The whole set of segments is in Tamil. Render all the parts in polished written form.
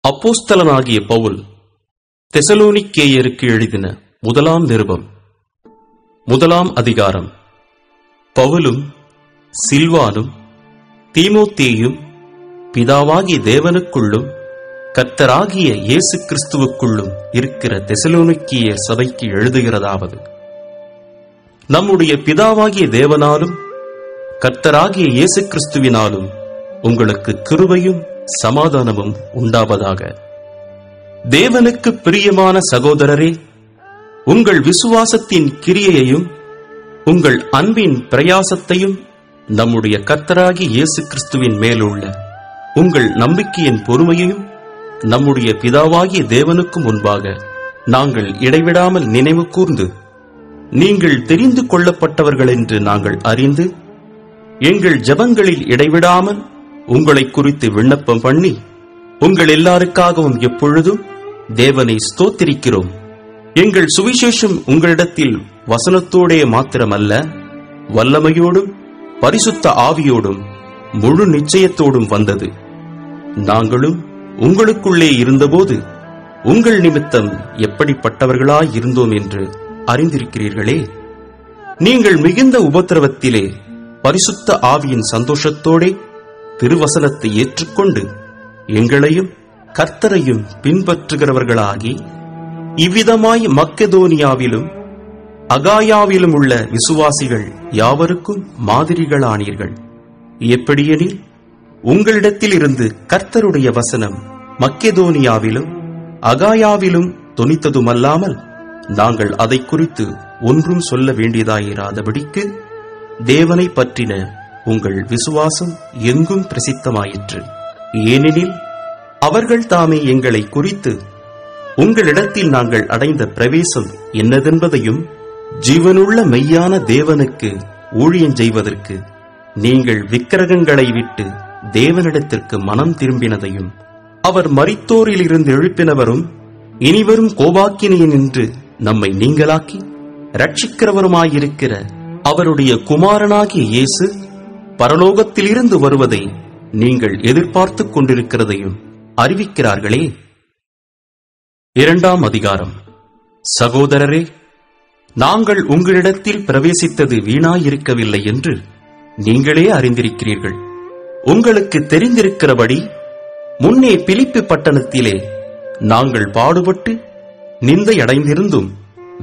அப்போஸ்தலனாகிய பவுல் தெசலோனிக்கேயருக்கு எழுதின முதலாம் நிருபம். 1 அதிகாரம். பவுலும் சில்வானும் தீமோத்தேயும் பிதாவாகிய தேவனுக்குள்ளும் கர்த்தராகிய இயேசு கிறிஸ்துவுக்குள்ளும் இருக்கிற தெசலோனிக்கேயர் சபைக்கு எழுதுகிறதாவது: நம்முடைய பிதாவாகிய தேவனாலும் கர்த்தராகிய இயேசு கிறிஸ்துவினாலும் உங்களுக்கு கிருபையும் சமாதானமும் உண்டாவதாக. தேவனுக்கு பிரியமான சகோதரரே, உங்கள் விசுவாசத்தின் கிரியையையும் உங்கள் அன்பின் பிரயாசத்தையும் நம்முடைய கர்த்தராகிய இயேசு கிறிஸ்துவின் மேலுள்ள உங்கள் நம்பிக்கையின் பொறுமையையும் நம்முடைய பிதாவாகிய தேவனுக்கு முன்பாக நாங்கள் இடைவிடாமல் நினைவு கூர்ந்து, நீங்கள் தெரிந்து கொள்ளப்பட்டவர்கள் என்று நாங்கள் அறிந்து, எங்கள் ஜெபங்களில் இடைவிடாமல் உங்களை குறித்து விண்ணப்பம் பண்ணி, உங்கள் எல்லாருக்காகவும் எப்பொழுதும் தேவனை ஸ்தோத்திரிக்கிறோம். எங்கள் சுவிசேஷம் உங்களிடத்தில் வசனத்தோடே மாத்திரமல்ல, வல்லமையோடும் பரிசுத்த ஆவியோடும் முழு நிச்சயத்தோடும் வந்தது. நாங்களும் உங்களுக்குள்ளே இருந்தபோது உங்கள் நிமித்தம் எப்படிப்பட்டவர்களாய் இருந்தோம் என்று அறிந்திருக்கிறீர்களே. நீங்கள் மிகுந்த உபத்திரவத்திலே பரிசுத்த ஆவியின் சந்தோஷத்தோடே திருவசனத்தை ஏற்றுக்கொண்டு எங்களையும் கர்த்தரையும் பின்பற்றுகிறவர்களாகி, இவ்விதமாய் மக்கெதோனியாவிலும் அகாயாவிலும் உள்ள விசுவாசிகள் யாவருக்கும் மாதிரிகளானீர்கள். எப்படியெனில், உங்களிடத்தில் இருந்து கர்த்தருடைய வசனம் மக்கெதோனியாவிலும் அகாயாவிலும் தொனித்ததுமல்லாமல், நாங்கள் அதை குறித்து ஒன்றும் சொல்ல வேண்டியதாயிராதபடிக்கு தேவனை பற்றின உங்கள் விசுவாசம் எங்கும் பிரசித்தமாயிற்று. ஏனெனில் அவர்கள் தாமே எங்களை குறித்து உங்களிடத்தில் நாங்கள் அடைந்த பிரவேசம் என்னதென்பதையும், ஜீவனுள்ள மெய்யான தேவனுக்கு ஊழியம் செய்வதற்கு நீங்கள் விக்கிரகங்களை விட்டு தேவனிடத்திற்கு மனம் திரும்பினதையும், அவர் மரித்தோரிலிருந்து எழுப்பினவரும் இனிவரும் கோபாக்கினியினின்று நம்மை நீங்களாக்கி ரட்சிக்கிறவருமாயிருக்கிற அவருடைய குமாரனாகிய இயேசு பரலோகத்திலிருந்து வருவதை நீங்கள் எதிர்பார்த்துக் கொண்டிருக்கிறதையும் அறிவிக்கிறார்களே. 2 அதிகாரம். சகோதரரே, நாங்கள் உங்களிடத்தில் பிரவேசித்தது வீணாயிருக்கவில்லை என்று நீங்களே அறிந்திருக்கிறீர்கள். உங்களுக்கு தெரிந்திருக்கிறபடி முன்னே பிலிப்பி பட்டணத்திலே நாங்கள் பாடுபட்டு நிந்தையடைந்திருந்தும்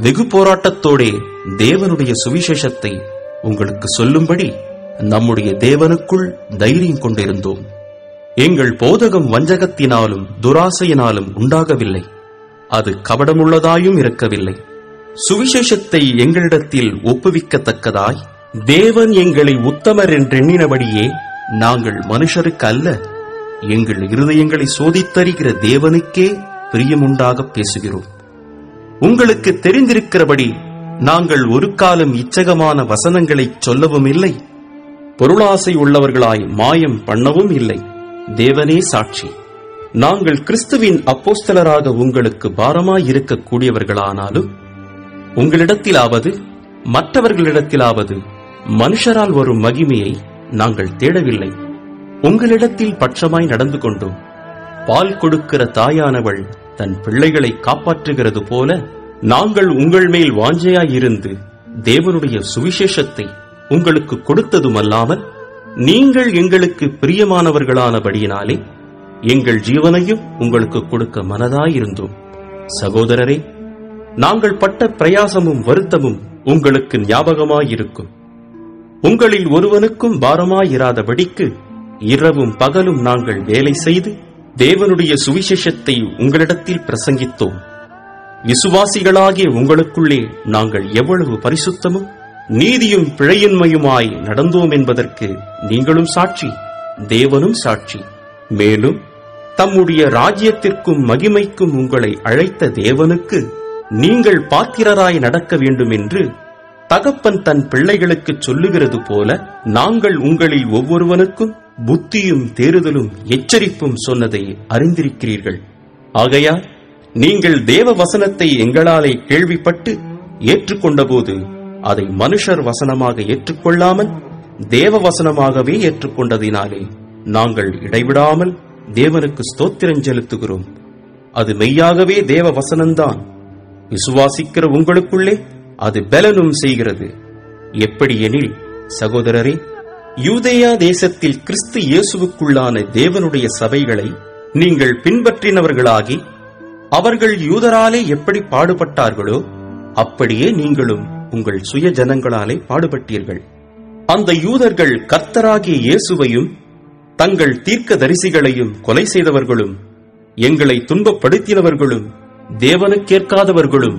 வெகு போராட்டத்தோடே தேவனுடைய சுவிசேஷத்தை உங்களுக்கு சொல்லும்படி நம்முடைய தேவனுக்குள் தைரியம் கொண்டிருந்தோம். எங்கள் போதகம் வஞ்சகத்தினாலும் துராசையினாலும் உண்டாகவில்லை, அது கபடமுள்ளதாயும் இருக்கவில்லை. சுவிசேஷத்தை எங்களிடத்தில் ஒப்புவிக்கத்தக்கதாய் தேவன் எங்களை உத்தமர் என்றெண்ணினபடியே நாங்கள் மனுஷருக்கு அல்ல, எங்கள் இருதயங்களை சோதித்தறிகிற தேவனுக்கே பிரியமுண்டாக பேசுகிறோம். உங்களுக்கு தெரிந்திருக்கிறபடி நாங்கள் ஒரு காலம் இச்சகமான வசனங்களை சொல்லவும் இல்லை, பொருளாசை உள்ளவர்களாய் மாயம் பண்ணவும் இல்லை. தேவனே சாட்சி, நாங்கள் கிறிஸ்துவின் அப்போஸ்தலராக உங்களுக்கு பாரமாயிருக்கக்கூடியவர்களானாலும் உங்களிடத்திலாவது மற்றவர்களிடத்திலாவது மனுஷரால் வரும் மகிமையை நாங்கள் தேடவில்லை. உங்களிடத்தில் பட்சமாய் நடந்து கொண்டோம். பால் கொடுக்கிற தாயானவள் தன் பிள்ளைகளை காப்பாற்றுகிறது போல நாங்கள் உங்கள் மேல் வாஞ்சையாயிருந்து தேவனுடைய சுவிசேஷத்தை உங்களுக்கு கொடுத்ததுமல்லாமல், நீங்கள் எங்களுக்கு பிரியமானவர்களானபடியினாலே எங்கள் ஜீவனையும் உங்களுக்கு கொடுக்க மனதாயிருந்தோம். சகோதரரே, நாங்கள் பட்ட பிரயாசமும் வருத்தமும் உங்களுக்கு ஞாபகமாயிருக்கும். உங்களில் ஒருவனுக்கும் பாரமாயிராதபடிக்கு இரவும் பகலும் நாங்கள் வேலை செய்து தேவனுடைய சுவிசேஷத்தை உங்களிடத்தில் பிரசங்கித்தோம். விசுவாசிகளாகிய உங்களுக்குள்ளே நாங்கள் எவ்வளவு பரிசுத்தமும் நீதியும் பிழையின்மையுமாய் நடந்தோம் என்பதற்கு நீங்களும் சாட்சி, தேவனும் சாட்சி. மேலும் தம்முடைய ராஜ்யத்திற்கும் மகிமைக்கும் உங்களை அழைத்த தேவனுக்கு நீங்கள் பாத்திரராய் நடக்க வேண்டும் என்று தகப்பன் தன் பிள்ளைகளுக்கு சொல்லுகிறது போல, நாங்கள் உங்களில் ஒவ்வொருவனுக்கும் புத்தியும் தேறுதலும் எச்சரிப்பும் சொன்னதை அறிந்திருக்கிறீர்கள். ஆகையால் நீங்கள் தேவ வசனத்தை எங்களாலே கேள்விப்பட்டு ஏற்றுக்கொண்டபோது அதை மனுஷர் வசனமாக ஏற்றுக்கொள்ளாமல் தேவ வசனமாகவே ஏற்றுக்கொண்டதினாலே நாங்கள் இடைவிடாமல் தேவனுக்கு ஸ்தோத்திரம் செலுத்துகிறோம். அது மெய்யாகவே தேவ வசனம்தான். விசுவாசிக்கிற உங்களுக்குள்ளே அது பலனும் செய்கிறது. எப்படியெனில், சகோதரரே, யூதேயா தேசத்தில் கிறிஸ்து இயேசுவுக்குள்ளான தேவனுடைய சபைகளை நீங்கள் பின்பற்றினவர்களாகி, அவர்கள் யூதராலே எப்படி பாடுபட்டார்களோ அப்படியே நீங்களும் உங்கள் சுய ஜனங்களாலே பாடுபட்டீர்கள். அந்த யூதர்கள் கர்த்தராகிய இயேசுவையும் தங்கள் தீர்க்கதரிசிகளையும் கொலை செய்தவர்களும், எங்களை துன்பப்படுத்தினவர்களும், தேவனுக்கேற்காதவர்களும்,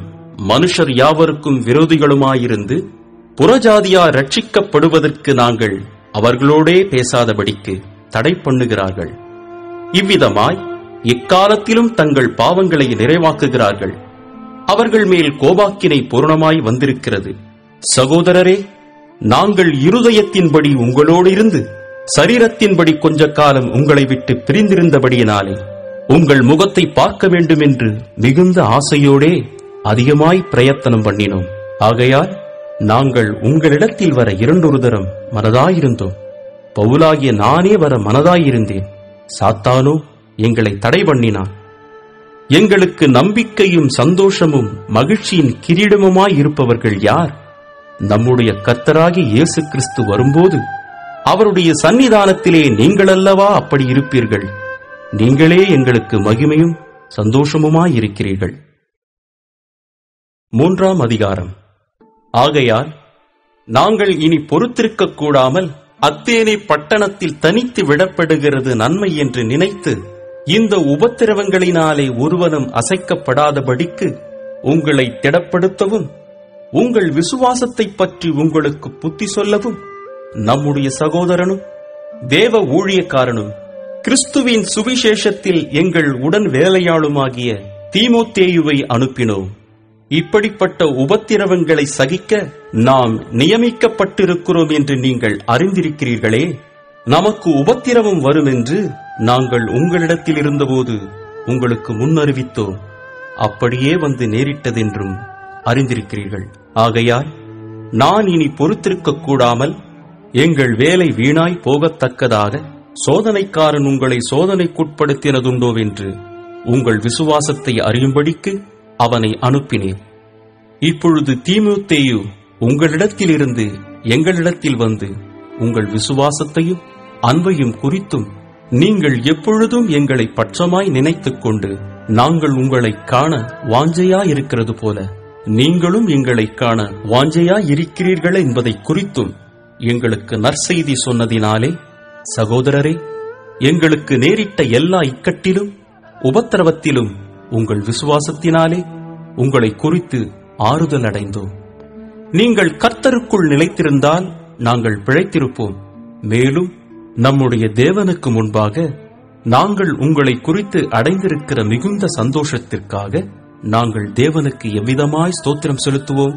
மனுஷர் யாவருக்கும் விரோதிகளுமாயிருந்து புறஜாதியார் ரட்சிக்கப்படுவதற்கு நாங்கள் அவர்களோடே பேசாதபடிக்கு தடை பண்ணுகிறார்கள். இவ்விதமாய் எக்காலத்திலும் தங்கள் பாவங்களை நிறைவாக்குகிறார்கள். அவர்கள் மேல் கோபாக்கினை பூரணமாய் வந்திருக்கிறது. சகோதரரே, நாங்கள் இருதயத்தின்படி உங்களோடு இருந்து சரீரத்தின்படி கொஞ்ச காலம் உங்களை விட்டு பிரிந்திருந்தபடியினாலே உங்கள் முகத்தை பார்க்க வேண்டும் என்று மிகுந்த ஆசையோடே அதிகமாய் பிரயத்தனம் பண்ணினோம். ஆகையால் நாங்கள் உங்களிடத்தில் வர 2 தரம் மனதாயிருந்தோம். பவுலாகிய நானே வர மனதாயிருந்தேன். சாத்தானோ எங்களை தடை பண்ணினான். எங்களுக்கு நம்பிக்கையும் சந்தோஷமும் மகிழ்ச்சியின் கிரீடமுமாயிருப்பவர்கள் யார்? நம்முடைய கர்த்தராகிய இயேசு கிறிஸ்து வரும்போது அவருடைய சன்னிதானத்திலே நீங்களல்லவா அப்படி இருப்பீர்கள். நீங்களே எங்களுக்கு மகிமையும் சந்தோஷமுமாயிருக்கிறீர்கள். 3ஆம் அதிகாரம். ஆகையால் நாங்கள் இனி பொறுத்திருக்க கூடாமல் அத்தேனே பட்டணத்தில் தனித்து விடப்படுகிறது நன்மை என்று நினைத்து, இந்த உபத்திரவங்களினாலே ஒருவனும் அசைக்கப்படாதபடிக்கு உங்களை திடப்படுத்தவும், உங்கள் விசுவாசத்தை பற்றி உங்களுக்கு புத்தி சொல்லவும், நம்முடைய சகோதரனும் தேவ ஊழியக்காரனும் கிறிஸ்துவின் சுவிசேஷத்தில் எங்கள் உடன் வேலையாளுமாகிய தீமோத்தேயுவை அனுப்பினோம். இப்படிப்பட்ட உபத்திரவங்களை சகிக்க நாம் நியமிக்கப்பட்டிருக்கிறோம் என்று நீங்கள் அறிந்திருக்கிறீர்களே. நமக்கு உபத்திரவம் வரும் என்று நாங்கள் உங்களிடத்தில் இருந்தபோது உங்களுக்கு முன்னறிவித்தோம். அப்படியே வந்து நேரிட்டதென்றும் அறிந்திருக்கிறீர்கள். ஆகையால் நான் இனி பொறுத்திருக்க கூடாமல் எங்கள் வேலை வீணாய் போகத்தக்கதாக சோதனைக்காரன் உங்களை சோதனைக்குட்படுத்தினதுண்டோவென்று உங்கள் விசுவாசத்தை அறியும்படிக்கு அவனை அனுப்பினேன். இப்பொழுது தீமோத்தேயு உங்களிடத்திலிருந்து எங்களிடத்தில் வந்து உங்கள் விசுவாசத்தையும் அன்பையும் குறித்தும் நீங்கள் எப்பொழுதும் எங்களை பட்சமாய் நினைத்துக் கொண்டு, நாங்கள் உங்களை காண வாஞ்சையாயிருக்கிறது போல நீங்களும் எங்களை காண வாஞ்சையாயிருக்கிறீர்கள் என்பதை குறித்தும் எங்களுக்கு நற்செய்தி சொன்னதினாலே, சகோதரரே, எங்களுக்கு நேரிட்ட எல்லா இக்கட்டிலும் உபத்திரவத்திலும் உங்கள் விசுவாசத்தினாலே உங்களை குறித்து ஆறுதல் அடைந்தோம். நீங்கள் கர்த்தருக்குள் நிலைத்திருந்தால் நாங்கள் பிழைத்திருப்போம். மேலும் நம்முடைய தேவனுக்கு முன்பாக நாங்கள் உங்களை குறித்து அடைந்திருக்கிற மிகுந்த சந்தோஷத்திற்காக நாங்கள் தேவனுக்கு எவ்விதமாய் ஸ்தோத்திரம் செலுத்துவோம்?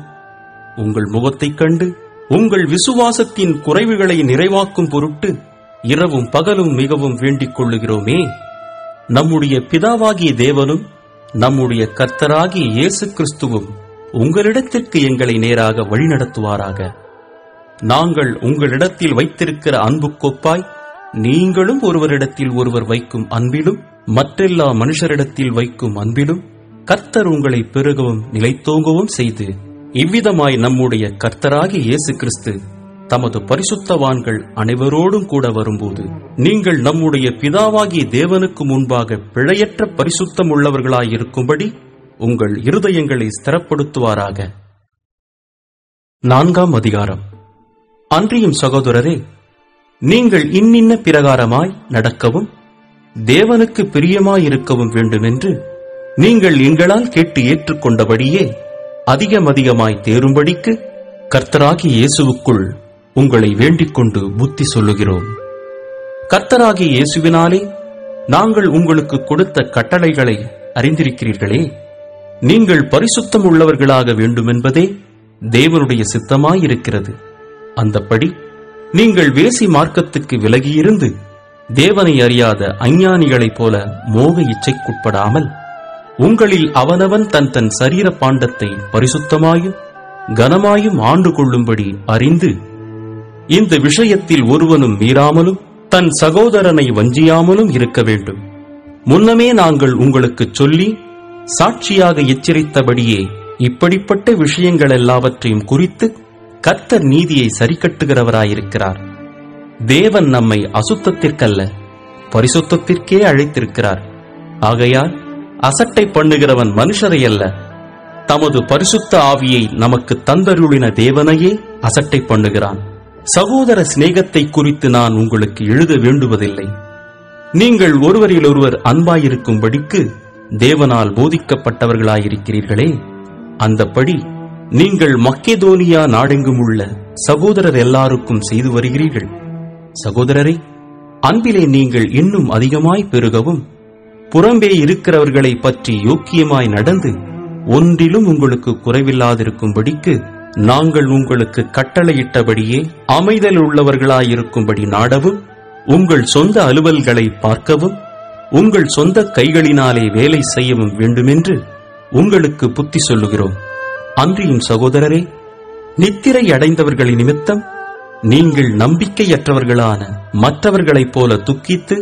உங்கள் முகத்தைக் கண்டு உங்கள் விசுவாசத்தின் குறைவுகளை நிறைவாக்கும் பொருட்டு இரவும் பகலும் மிகவும் வேண்டிக் கொள்ளுகிறோமே. நம்முடைய பிதாவாகிய தேவனும் நம்முடைய கர்த்தராகிய இயேசு கிறிஸ்துவும் உங்களிடத்திற்கு எங்களை நேராக வழிநடத்துவாராக. நாங்கள் உங்களிடத்தில் வைத்திருக்கிற அன்புக்கொப்பாய் நீங்களும் ஒருவரிடத்தில் ஒருவர் வைக்கும் அன்பிலும் மற்றெல்லா மனுஷரிடத்தில் வைக்கும் அன்பிலும் கர்த்தர் உங்களை பெருகவும் நிலைத்தோங்கவும் செய்து, இவ்விதமாய் நம்முடைய கர்த்தராகிய இயேசு கிறிஸ்து தமது பரிசுத்தவான்கள் அனைவரோடும் கூட வரும்போது நீங்கள் நம்முடைய பிதாவாகிய தேவனுக்கு முன்பாக பிழையற்ற பரிசுத்தம் உள்ளவர்களாயிருக்கும்படி உங்கள் இருதயங்களை ஸ்திரப்படுத்துவாராக. 4ஆம் அதிகாரம். அன்றியும் சகோதரரே, நீங்கள் இன்னின்ன பிரகாரமாய் நடக்கவும் தேவனுக்கு பிரியமாயிருக்கவும் வேண்டுமென்று நீங்கள் எங்களால் கேட்டு ஏற்றுக்கொண்டபடியே அதிகமாய் தேரும்படிக்கு கர்த்தராகிய இயேசுவுக்குள் உங்களை வேண்டிக் கொண்டு புத்தி சொல்லுகிறோம். கர்த்தராகிய இயேசுவினாலே நாங்கள் உங்களுக்கு கொடுத்த கட்டளைகளை அறிந்திருக்கிறீர்களே. நீங்கள் பரிசுத்தம் உள்ளவர்களாக வேண்டுமென்பதே தேவனுடைய சித்தமாயிருக்கிறது. அந்தப்படி நீங்கள் வேசி மார்க்கத்துக்கு விலகியிருந்து தேவனை அறியாத அஞ்ஞானிகளைப் போல மோக இச்சைக்குட்படாமல் உங்களில் அவனவன் தன் தன் சரீர பாண்டத்தை பரிசுத்தமாயும் கனமாயும் ஆண்டு கொள்ளும்படி அறிந்து, இந்த விஷயத்தில் ஒருவனும் மீறாமலும் தன் சகோதரனை வஞ்சியாமலும் இருக்க வேண்டும். முன்னமே நாங்கள் உங்களுக்கு சொல்லி சாட்சியாக எச்சரித்தபடியே இப்படிப்பட்ட விஷயங்கள் எல்லாவற்றையும் குறித்து கர்த்தர் நீதியை சரிக்கட்டுகிறவராயிருக்கிறார். தேவன் நம்மை அசுத்தத்திற்கல்ல பரிசுத்தத்திற்கே அழைத்திருக்கிறார். ஆகையால் அசட்டை பண்ணுகிறவன் மனுஷரை அல்ல, தமது பரிசுத்த ஆவியை நமக்கு தந்தருளின தேவனையே அசட்டை பண்ணுகிறான். சகோதர சிநேகத்தை குறித்து நான் உங்களுக்கு எழுத வேண்டுவதில்லை. நீங்கள் ஒருவரிலொருவர் அன்பாயிருக்கும்படிக்கு தேவனால் போதிக்கப்பட்டவர்களாயிருக்கிறீர்களே, அந்தப்படி நீங்கள் மக்கெதோனியா நாடெங்கும் உள்ள சகோதரர் எல்லாருக்கும் செய்து வருகிறீர்கள். சகோதரரே, அன்பிலே நீங்கள் இன்னும் அதிகமாய் பெருகவும் புறம்பே இருக்கிறவர்களை பற்றி யோக்கியமாய் நடந்து ஒன்றிலும் உங்களுக்கு குறைவில்லாதிருக்கும்படிக்கு நாங்கள் உங்களுக்கு கட்டளையிட்டபடியே அமைதல் உள்ளவர்களாயிருக்கும்படி நாடவும், உங்கள் சொந்த அலுவல்களை பார்க்கவும், உங்கள் சொந்த கைகளினாலே வேலை செய்யவும் வேண்டுமென்று உங்களுக்கு புத்தி சொல்லுகிறோம். அன்றியும் சகோதரரே, நித்திரை அடைந்தவர்களின் நிமித்தம் நீங்கள் நம்பிக்கையற்றவர்களான மற்றவர்களைப் போல துக்கித்து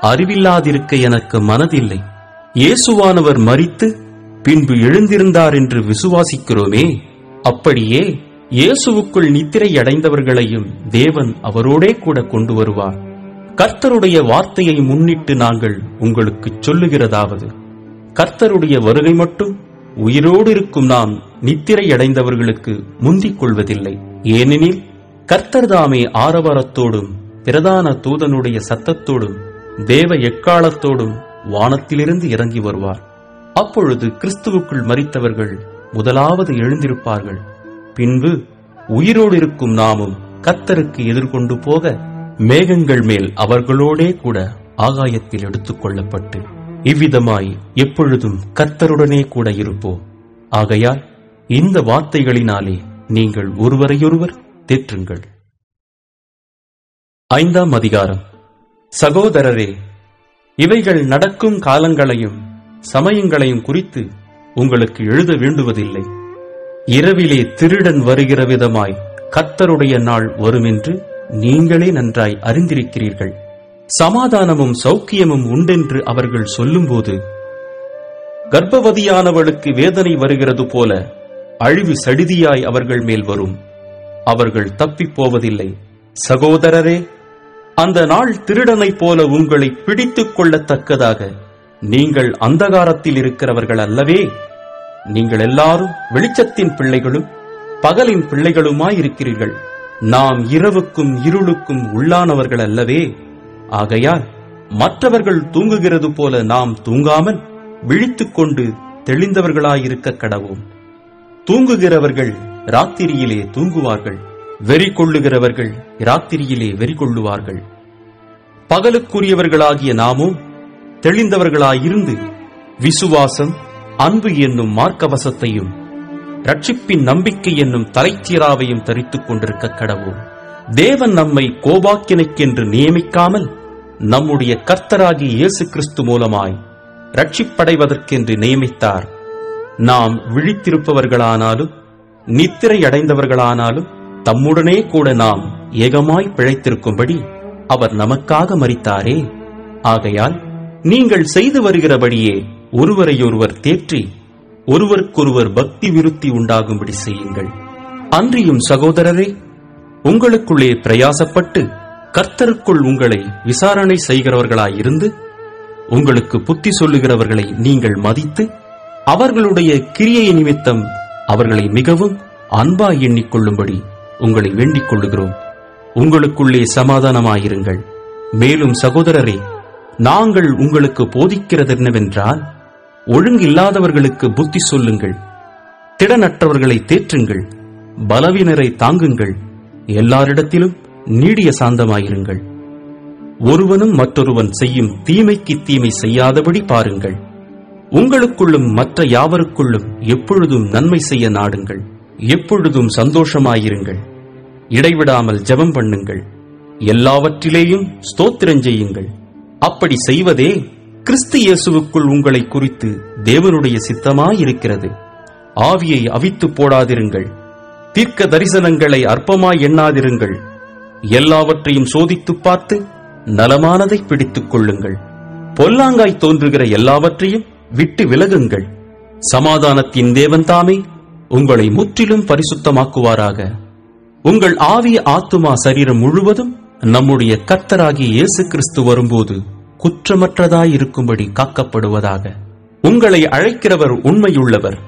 அறிவில்லாதிருக்க எனக்கு மனதில்லை. இயேசுவானவர் மரித்து பின்பு எழுந்திருந்தார் என்று விசுவாசிக்கிறோமே, அப்படியே இயேசுவுக்குள் நித்திரை அடைந்தவர்களையும் தேவன் அவரோடே கூட கொண்டு வருவார். கர்த்தருடைய வார்த்தையை முன்னிட்டு நாங்கள் உங்களுக்கு சொல்லுகிறதாவது, கர்த்தருடைய வருகை மட்டும் உயிரோடு இருக்கும் நாம் நித்திரை அடைந்தவர்களுக்கு முந்திக் கொள்வதில்லை. ஏனெனில் கர்த்தர் தாமே ஆரவாரத்தோடும் பிரதான தூதனுடைய சத்தத்தோடும் தேவ எக்காலத்தோடும் வானத்திலிருந்து இறங்கி வருவார். அப்பொழுது கிறிஸ்துவுக்குள் மரித்தவர்கள் முதலாவது எழுந்திருப்பார்கள். பின்பு உயிரோடு இருக்கும் நாமும் கர்த்தருக்கு எதிர்கொண்டு போக மேகங்கள் மேல் அவர்களோடே கூட ஆகாயத்தில் எடுத்துக் கொள்ளப்பட்டு இவ்விதமாய் எப்பொழுதும் கர்த்தருடனே கூட இருப்போம். ஆகையால் இந்த வார்த்தைகளினாலே நீங்கள் ஒருவரையொருவர் தேற்றுங்கள். 5ஆம் அதிகாரம். சகோதரரே, இவைகள் நடக்கும் காலங்களையும் சமயங்களையும் குறித்து உங்களுக்கு எழுத வேண்டுவதில்லை. இரவிலே திருடன் வருகிற விதமாய் கர்த்தருடைய நாள் வருமென்று நீங்களே நன்றாய் அறிந்திருக்கிறீர்கள். சமாதானமும் சௌக்கியமும் உண்டென்று அவர்கள் சொல்லும்போது கர்ப்பவதியானவளுக்கு வேதனை வருகிறது போல அழிவு சடிதியாய் அவர்கள் மேல் வரும். அவர்கள் தப்பிப் போவதில்லை. சகோதரரே, அந்த நாள் திருடனைப் போல உங்களை பிடித்துக் கொள்ளத்தக்கதாக நீங்கள் அந்தகாரத்தில் இருக்கிறவர்கள் அல்லவே. நீங்கள் எல்லாரும் வெளிச்சத்தின் பிள்ளைகளும் பகலின் பிள்ளைகளுமாயிருக்கிறீர்கள். நாம் இரவுக்கும் இருளுக்கும் உள்ளானவர்கள் அல்லவே. ஆகையால் மற்றவர்கள் தூங்குகிறது போல நாம் தூங்காமல் விழித்துக் கொண்டு தெளிந்தவர்களாயிருக்க கடவோம். தூங்குகிறவர்கள் ராத்திரியிலே தூங்குவார்கள், வெறி கொள்ளுகிறவர்கள் ராத்திரியிலே வெறி கொள்ளுவார்கள். பகலுக்குரியவர்களாகிய நாமோ தெளிந்தவர்களாயிருந்து விசுவாசம், அன்பு என்னும் மார்க்கவசத்தையும் ரட்சிப்பின் நம்பிக்கை என்னும் தலைச்சீராவையும் தரித்துக் கொண்டிருக்க கடவோம். தேவன் நம்மை கோபாக்கினைக்கென்று நியமிக்காமல் நம்முடைய கர்த்தராகிய இயேசு கிறிஸ்து மூலமாய் ரட்சிப்படைவதற்கென்று நியமித்தார். நாம் விழித்திருப்பவர்களானாலும் நித்திரை அடைந்தவர்களானாலும் தம்முடனே கூட நாம் ஏகமாய் பிழைத்திருக்கும்படி அவர் நமக்காக மரித்தாரே. ஆகையால் நீங்கள் செய்து வருகிறபடியே ஒருவரையொருவர் தேற்றி ஒருவருக்கொருவர் பக்தி விருத்தி உண்டாகும்படி செய்யுங்கள். அன்றியும் சகோதரரே, உங்களுக்குள்ளே பிரயாசப்பட்டு கர்த்தருக்குள் உங்களை விசாரணை செய்கிறவர்களாயிருந்து உங்களுக்கு புத்தி சொல்லுகிறவர்களை நீங்கள் மதித்து அவர்களுடைய கிரியை நிமித்தம் அவர்களை மிகவும் அன்பாய் எண்ணிக்கொள்ளும்படி உங்களை வேண்டிக் கொள்ளுகிறோம். உங்களுக்குள்ளே சமாதானமாயிருங்கள். மேலும் சகோதரரே, நாங்கள் உங்களுக்கு போதிக்கிறது என்னவென்றால், ஒழுங்கில்லாதவர்களுக்கு புத்தி சொல்லுங்கள், திடனற்றவர்களை தேற்றுங்கள், பலவீனரை தாங்குங்கள், எல்லாரிடத்திலும் நீடிய சாந்தமாயிருங்கள். ஒருவனும் மற்றொருவன் செய்யும் தீமைக்கு தீமை செய்யாதபடி பாருங்கள். உங்களுக்குள்ளும் மற்ற யாவருக்குள்ளும் எப்பொழுதும் நன்மை செய்ய நாடுங்கள். எப்பொழுதும் சந்தோஷமாயிருங்கள். இடைவிடாமல் ஜெபம் பண்ணுங்கள். எல்லாவற்றிலேயும் ஸ்தோத்திரம் செய்யுங்கள். அப்படி செய்வதே கிறிஸ்து இயேசுவுக்குள் உங்களை குறித்து தேவனுடைய சித்தமாயிருக்கிறது. ஆவியை அவித்து போடாதிருங்கள். தீர்க்க தரிசனங்களை அற்பமாய் எண்ணாதிருங்கள். எல்லாவற்றையும் சோதித்துப் பார்த்து நலமானதை பிடித்துக் கொள்ளுங்கள். பொல்லாங்காய் தோன்றுகிற எல்லாவற்றையும் விட்டு விலகுங்கள். சமாதானத்தின் தேவன் தாமே உங்களை முற்றிலும் பரிசுத்தமாக்குவாராக. உங்கள் ஆவி, ஆத்துமா, சரீரம் முழுவதும் நம்முடைய கர்த்தராகிய இயேசு கிறிஸ்து வரும்போது குற்றமற்றதாயிருக்கும்படி காக்கப்படுவதாக. உங்களை அழைக்கிறவர் உண்மையுள்ளவர்,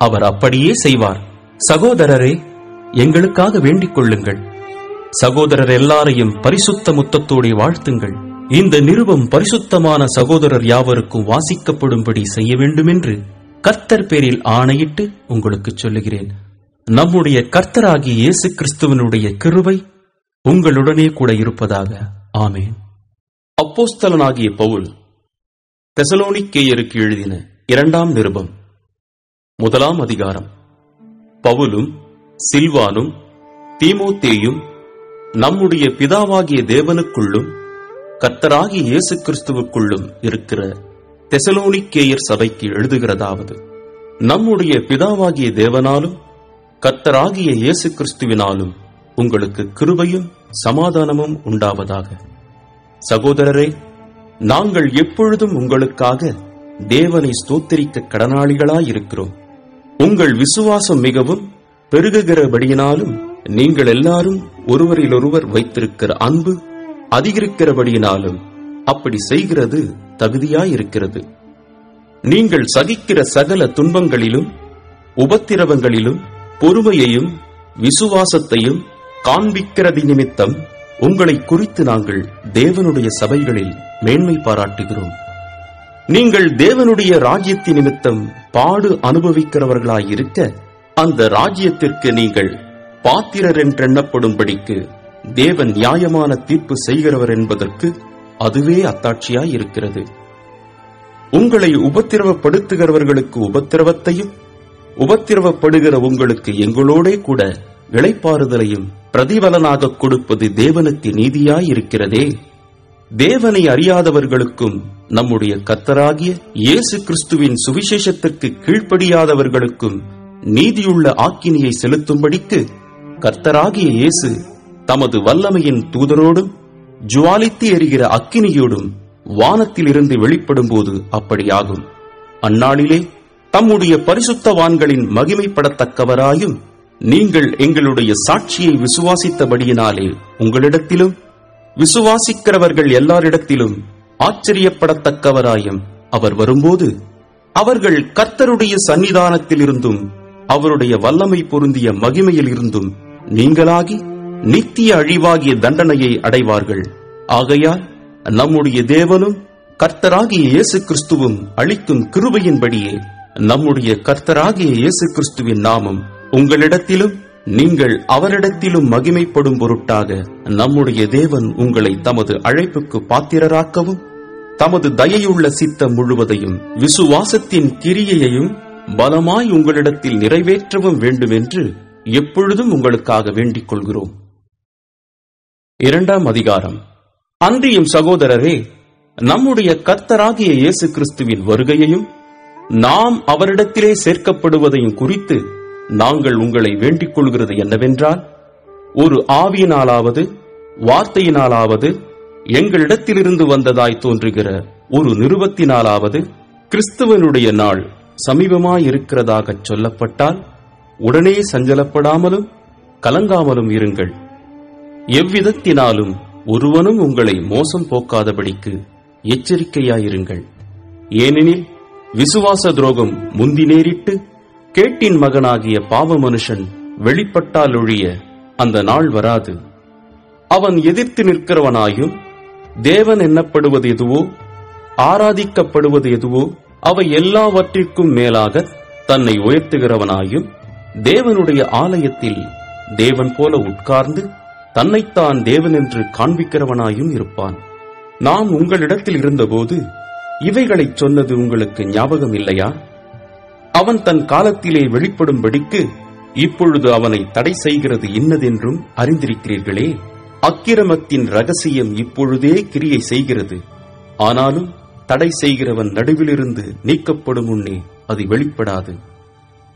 அவர் அப்படியே செய்வார். சகோதரரே, எங்களுக்காக வேண்டிக் கொள்ளுங்கள். சகோதரர் எல்லாரையும் பரிசுத்த முத்தத்தோடு வாழ்த்துங்கள். இந்த நிருபம் பரிசுத்தமான சகோதரர் யாவருக்கும் வாசிக்கப்படும்படி செய்ய வேண்டுமென்று கர்த்தர் பேரில் ஆணையிட்டு உங்களுக்கு சொல்லுகிறேன். நம்முடைய கர்த்தராகிய இயேசு கிறிஸ்துவனுடைய கிருபை உங்களுடனே கூட இருப்பதாக. ஆமென். அப்போஸ்தலனாகிய பவுல் தெசலோனிக்கேயருக்கு எழுதின 2ஆம் நிருபம் 1ஆம் அதிகாரம். பவுலும் சில்வானும் தீமோத்தேயும் நம்முடைய பிதாவாகிய தேவனுக்குள்ளும் கர்த்தராகிய இயேசு கிறிஸ்துவுக்குள்ளும் இருக்கிற தெசலோனிக்கேயர் சபைக்கு எழுதுகிறதாவது: நம்முடைய பிதாவாகிய தேவனாலும் கர்த்தராகிய இயேசு கிறிஸ்துவினாலும் உங்களுக்கு கிருபையும் சமாதானமும் உண்டாவதாக. சகோதரரே, நாங்கள் எப்பொழுதும் உங்களுக்காக தேவனை ஸ்தோத்திரிக்க கடனாளிகளாயிருக்கிறோம். உங்கள் விசுவாசம் மிகவும் பெருகுகிறபடியினாலும் நீங்கள் எல்லாரும் ஒருவரிலொருவர் வைத்திருக்கிற அன்பு அதிகரிக்கிறபடியினாலும் அப்படி செய்கிறது தகுதியாயிருக்கிறது. நீங்கள் சகிக்கிற சகல துன்பங்களிலும் உபத்திரவங்களிலும் பொறுமையையும் விசுவாசத்தையும் காண்பிக்கிறது நிமித்தம் உங்களை குறித்து நாங்கள் தேவனுடைய சபைகளில் மேன்மை பாராட்டுகிறோம். நீங்கள் தேவனுடைய ராஜ்யத்தின் நிமித்தம் பாடு அனுபவிக்கிறவர்களாயிருக்க அந்த ராஜ்யத்திற்கு நீங்கள் பாத்திரர் என்றெண்ணப்படும்படிக்கு தேவன் நியாயமான தீர்ப்பு செய்கிறவர் என்பதற்கு அதுவே அத்தாட்சியாயிருக்கிறது. உங்களை உபத்திரவப்படுத்துகிறவர்களுக்கு உபத்திரவத்தையும் உபத்திரவப்படுகிற உங்களுக்கு எங்களோடே கூட இளைப்பாறுதலையும் பிரதிபலனாக கொடுப்பது தேவனுக்கு நீதியாயிருக்கிறதே. தேவனை அறியாதவர்களுக்கும் நம்முடைய கர்த்தராகிய இயேசு கிறிஸ்துவின் சுவிசேஷத்திற்கு கீழ்ப்படியாதவர்களுக்கும் நீதியுள்ள ஆக்கினியை செலுத்தும்படிக்கு கர்த்தராகிய இயேசு தமது வல்லமையின் தூதரோடும் ஜுவாலித்து எரிகிற அக்கினியோடும் வானத்திலிருந்து வெளிப்படும் போது அப்படியாகும். அந்நாளிலே தம்முடைய பரிசுத்தவான்களின் மகிமைப்படத்தக்கவராயும் நீங்கள் எங்களுடைய சாட்சியை விசுவாசித்தபடியினாலே உங்களிடத்திலும் விசுவாசிக்கிறவர்கள் எல்லாரிடத்திலும் ஆச்சரியப்படத்தக்கவராயும் அவர் வரும்போது அவர்கள் கர்த்தருடைய சன்னிதானத்திலிருந்தும் அவருடைய வல்லமை பொருந்திய மகிமையில் இருந்தும் நீங்களாகி நித்திய அழிவாகிய தண்டனையை அடைவார்கள். ஆகையால் நம்முடைய தேவனும் கர்த்தராகிய இயேசு கிறிஸ்துவும் அளிக்கும் கிருபையின்படியே நம்முடைய கர்த்தராகிய இயேசு கிறிஸ்துவின் நாமம் உங்களிடத்திலும் நீங்கள் அவரிடத்திலும் மகிமைப்படும் பொருட்டாக நம்முடைய தேவன் உங்களை தமது அழைப்புக்கு பாத்திரராக்கவும் தமது தயையுள்ள சித்தம் முழுவதையும் விசுவாசத்தின் கிரியையையும் பலமாய் உங்களிடத்தில் நிறைவேற்றவும் வேண்டுமென்று எப்பொழுதும் உங்களுக்காக வேண்டிக் கொள்கிறோம். 2ஆம் அதிகாரம். அன்றியும் சகோதரரே, நம்முடைய கர்த்தராகிய இயேசு கிறிஸ்துவின் வருகையையும் நாம் அவரிடத்திலே சேர்க்கப்படுவதையும் குறித்து நாங்கள் உங்களை வேண்டிக் கொள்கிறது என்னவென்றால், ஒரு ஆவியினாலாவது வார்த்தையினாலாவது எங்களிடத்திலிருந்து வந்ததாய் தோன்றுகிற ஒரு நிருபத்தினாலாவது கிறிஸ்துவனுடைய நாள் சமீபமாயிருக்கிறதாக சொல்லப்பட்டால் உடனே சஞ்சலப்படாமலும் கலங்காமலும் இருங்கள். எவ்விதத்தினாலும் ஒருவனும் உங்களை மோசம் போக்காதபடிக்கு எச்சரிக்கையாயிருங்கள். ஏனெனில் விசுவாச துரோகம் முந்தி நேரிட்டு கேட்டின் மகனாகிய பாவ மனுஷன் வெளிப்பட்டால் ஒழிய அந்த நாள் வராது. அவன் எதிர்த்து நிற்கிறவனாயும் தேவன் எண்ணப்படுவது எதுவோ ஆராதிக்கப்படுவது எதுவோ அவை எல்லாவற்றிற்கும் மேலாக தன்னை உயர்த்துகிறவனாயும் தேவனுடைய ஆலயத்தில் தேவன் போல உட்கார்ந்து தன்னைத்தான் தேவன் என்று காண்பிக்கிறவனாயும் இருப்பான். நான் உங்களிடத்தில் இருந்தபோது இவைகளைச் சொன்னது உங்களுக்கு ஞாபகம் இல்லையா? அவன் தன் காலத்திலே வெளிப்படும்படிக்கு இப்பொழுது அவனை தடை செய்கிறது இன்னதென்றும் அறிந்திருக்கிறீர்களே. அக்கிரமத்தின் ரகசியம் இப்பொழுதே கிரியை செய்கிறது. ஆனாலும் தடை செய்கிறவன் நடுவிலிருந்து நீக்கப்படும் முன்னே அது வெளிப்படாது.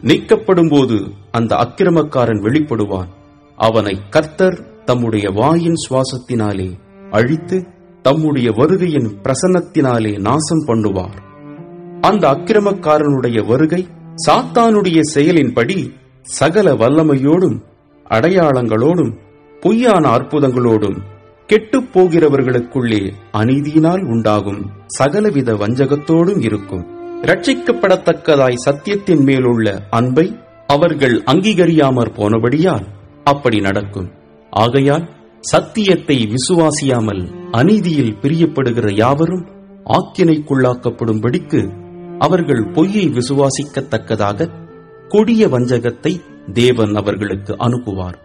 நீக்கப்படும் போது அந்த அக்கிரமக்காரன் வெளிப்படுவான். அவனை கர்த்தர் தம்முடைய வாயின் சுவாசத்தினாலே அழித்து தம்முடைய வருகையின் பிரசன்னத்தினாலே நாசம் பண்ணுவார். அந்த அக்கிரமக்காரனுடைய வருகை சாத்தானுடைய செயலின்படி சகல வல்லமையோடும் அடையாளங்களோடும் பொய்யான அற்புதங்களோடும் கெட்டுப் போகிறவர்களுக்குள்ளே அநீதியினால் உண்டாகும் சகலவித வஞ்சகத்தோடும் இருக்கும். இரட்சிக்கப்படத்தக்கதாய் சத்தியத்தின் மேலுள்ள அன்பை அவர்கள் அங்கீகரியாமற் போனபடியால் அப்படி நடக்கும். ஆகையால் சத்தியத்தை விசுவாசியாமல் அநீதியில் பிரியப்படுகிற யாவரும் ஆக்கினைக்குள்ளாக்கப்படும்படிக்கு அவர்கள் பொய்யை விசுவாசிக்கத்தக்கதாக கொடிய வஞ்சகத்தை தேவன் அவர்களுக்கு அனுப்புவார்.